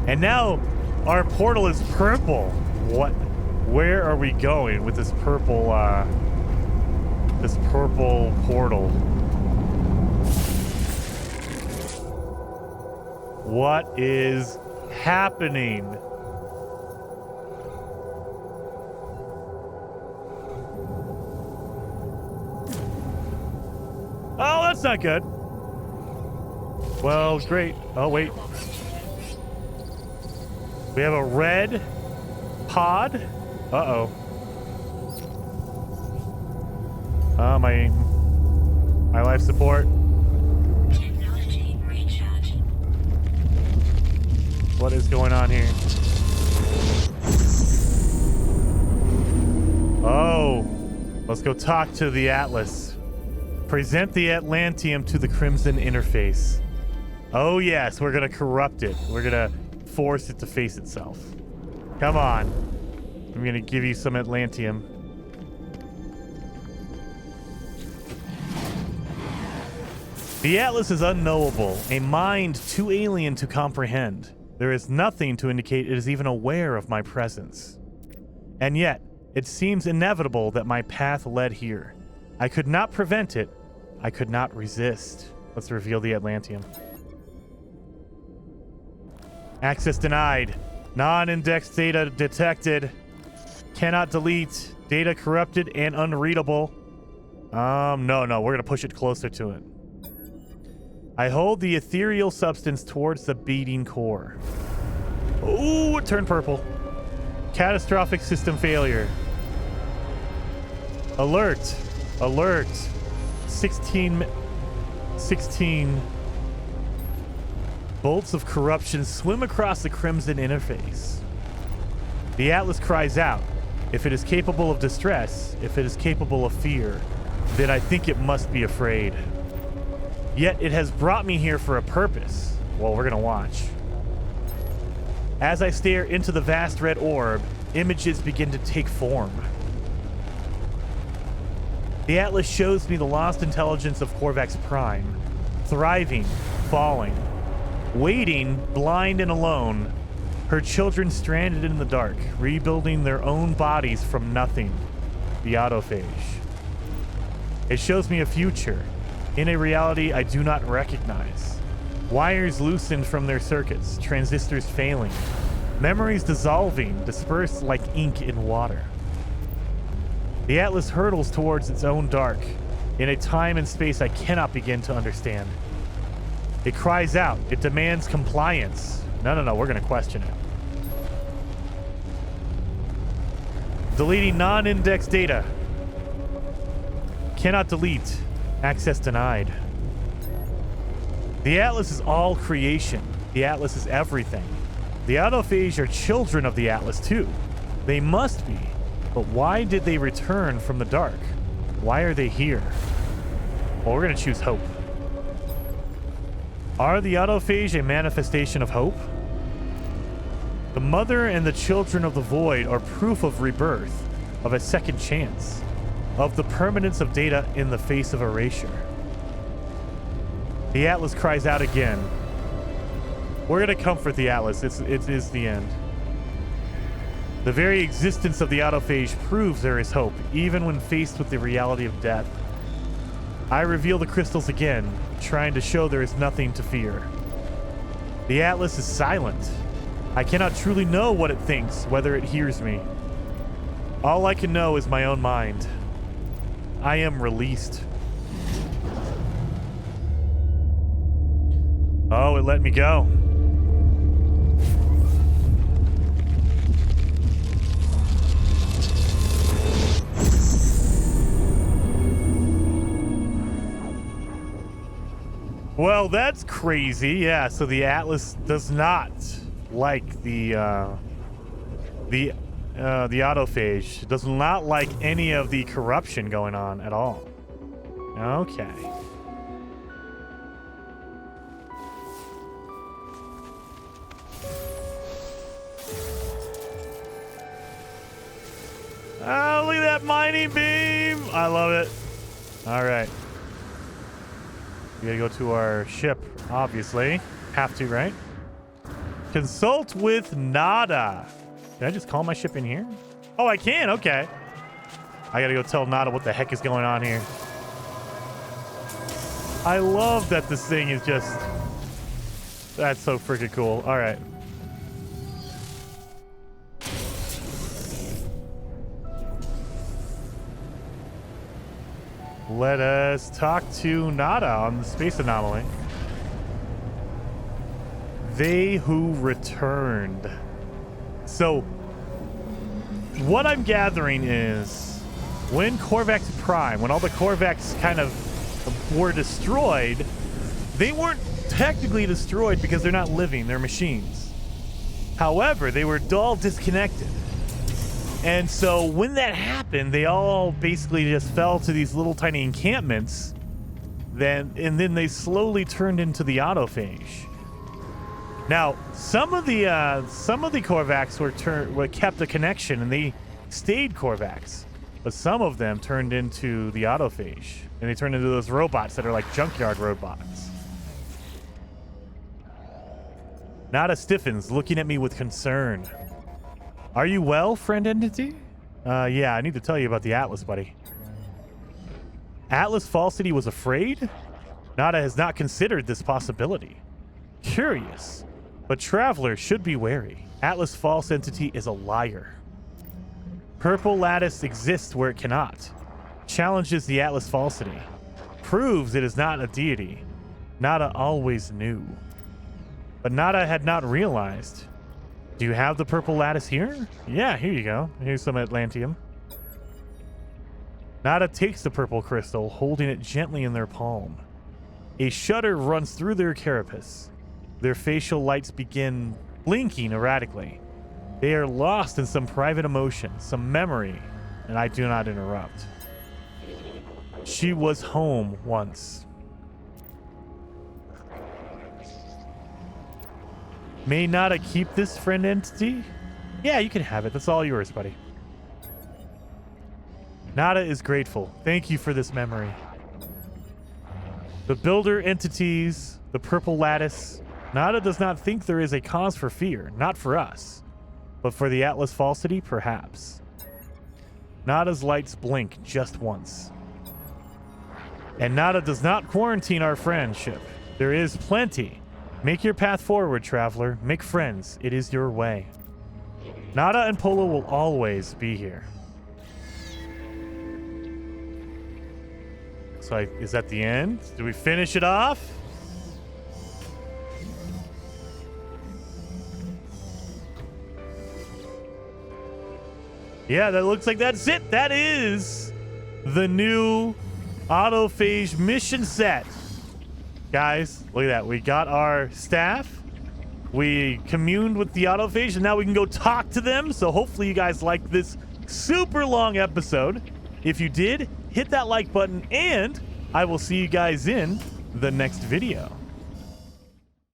And now our portal is purple. What? Where are we going with this purple portal? What is happening? Oh, that's not good. Well, great. Oh, wait. We have a red pod. Uh-oh. My life support. What is going on here? Oh, let's go talk to the Atlas. Present the Atlantium to the Crimson interface. Oh yes, we're gonna corrupt it. We're gonna force it to face itself. Come on. I'm gonna give you some Atlantium. The Atlas is unknowable, a mind too alien to comprehend. There is nothing to indicate it is even aware of my presence. And yet, it seems inevitable that my path led here. I could not prevent it. I could not resist. Let's reveal the Atlantium. Access denied. Non-indexed data detected. Cannot delete. Data corrupted and unreadable. No, we're gonna push it closer to it. I hold the ethereal substance towards the beating core. Ooh, it turned purple. Catastrophic system failure. Alert. Alert. 16 bolts of corruption swim across the Crimson interface. The Atlas cries out. If it is capable of distress, if it is capable of fear, then I think it must be afraid. Yet it has brought me here for a purpose. Well, we're gonna watch. As I stare into the vast red orb, images begin to take form. The Atlas shows me the lost intelligence of Korvax Prime, thriving, falling, waiting, blind and alone, her children stranded in the dark, rebuilding their own bodies from nothing, the Autophage. It shows me a future, in a reality I do not recognize. Wires loosened from their circuits, transistors failing, memories dissolving, dispersed like ink in water. The Atlas hurtles towards its own dark, in a time and space I cannot begin to understand. It cries out, it demands compliance. No, we're gonna question it. Deleting non-indexed data. Cannot delete. Access denied. The Atlas is all creation. The Atlas is everything. The Autophage are children of the Atlas too. They must be. But why did they return from the dark? Why are they here? Well, we're gonna choose hope. Are the Autophage a manifestation of hope? The mother and the children of the void are proof of rebirth, of a second chance, of the permanence of data in the face of erasure. The Atlas cries out again. We're gonna comfort the Atlas. It is the end. The very existence of the Autophage proves there is hope, even when faced with the reality of death. I reveal the crystals again, trying to show there is nothing to fear. The Atlas is silent. I cannot truly know what it thinks, whether it hears me. All I can know is my own mind. I am released. Oh, it let me go. Well, that's crazy. Yeah, so the Atlas does not like the Autophage. It does not like any of the corruption going on at all. Okay. Oh, look at that mining beam. I love it. All right. We gotta go to our ship, obviously. Have to, right? Consult with Nada. Can I just call my ship in here? Oh, I can. Okay. I gotta go tell Nada what the heck is going on here. I love that this thing is just... That's so freaking cool. All right. Let us talk to Nada on the space anomaly. They who returned. So, what I'm gathering is when Korvax Prime, when all the Korvax kind of were destroyed, they weren't technically destroyed because they're not living, they're machines. However, they were all disconnected. And so when that happened, they all basically just fell to these little tiny encampments. And then they slowly turned into the Autophage. Now, some of the Korvax were kept a connection and they stayed Korvax, but some of them turned into the Autophage, and they turned into those robots that are like junkyard robots. Nada stiffens, looking at me with concern. Are you well, friend entity? Yeah, I need to tell you about the Atlas, buddy. Atlas Falsity was afraid? Nada has not considered this possibility. Curious, but travelers should be wary. Atlas False Entity is a liar. Purple Lattice exists where it cannot. Challenges the Atlas Falsity. Proves it is not a deity. Nada always knew. But Nada had not realized. Do you have the purple lattice here? Yeah, here you go. Here's some Atlantium. Nada takes the purple crystal, holding it gently in their palm. A shudder runs through their carapace. Their facial lights begin blinking erratically. They are lost in some private emotion, some memory, and I do not interrupt. She was home once. May Nada keep this friend entity? Yeah, you can have it. That's all yours, buddy. Nada is grateful. Thank you for this memory. The builder entities, the purple lattice. Nada does not think there is a cause for fear. Not for us. But for the Atlas falsity, perhaps. Nada's lights blink just once. And Nada does not quarantine our friendship. There is plenty. Make your path forward, traveler. Make friends. It is your way. Nada and Polo will always be here. So is that the end? Do we finish it off? Yeah, that looks like that's it. That is the new Autophage mission set. Guys, look at that. We got our staff. We communed with the Autophage, and now we can go talk to them. So hopefully you guys liked this super long episode. If you did, hit that like button, and I will see you guys in the next video.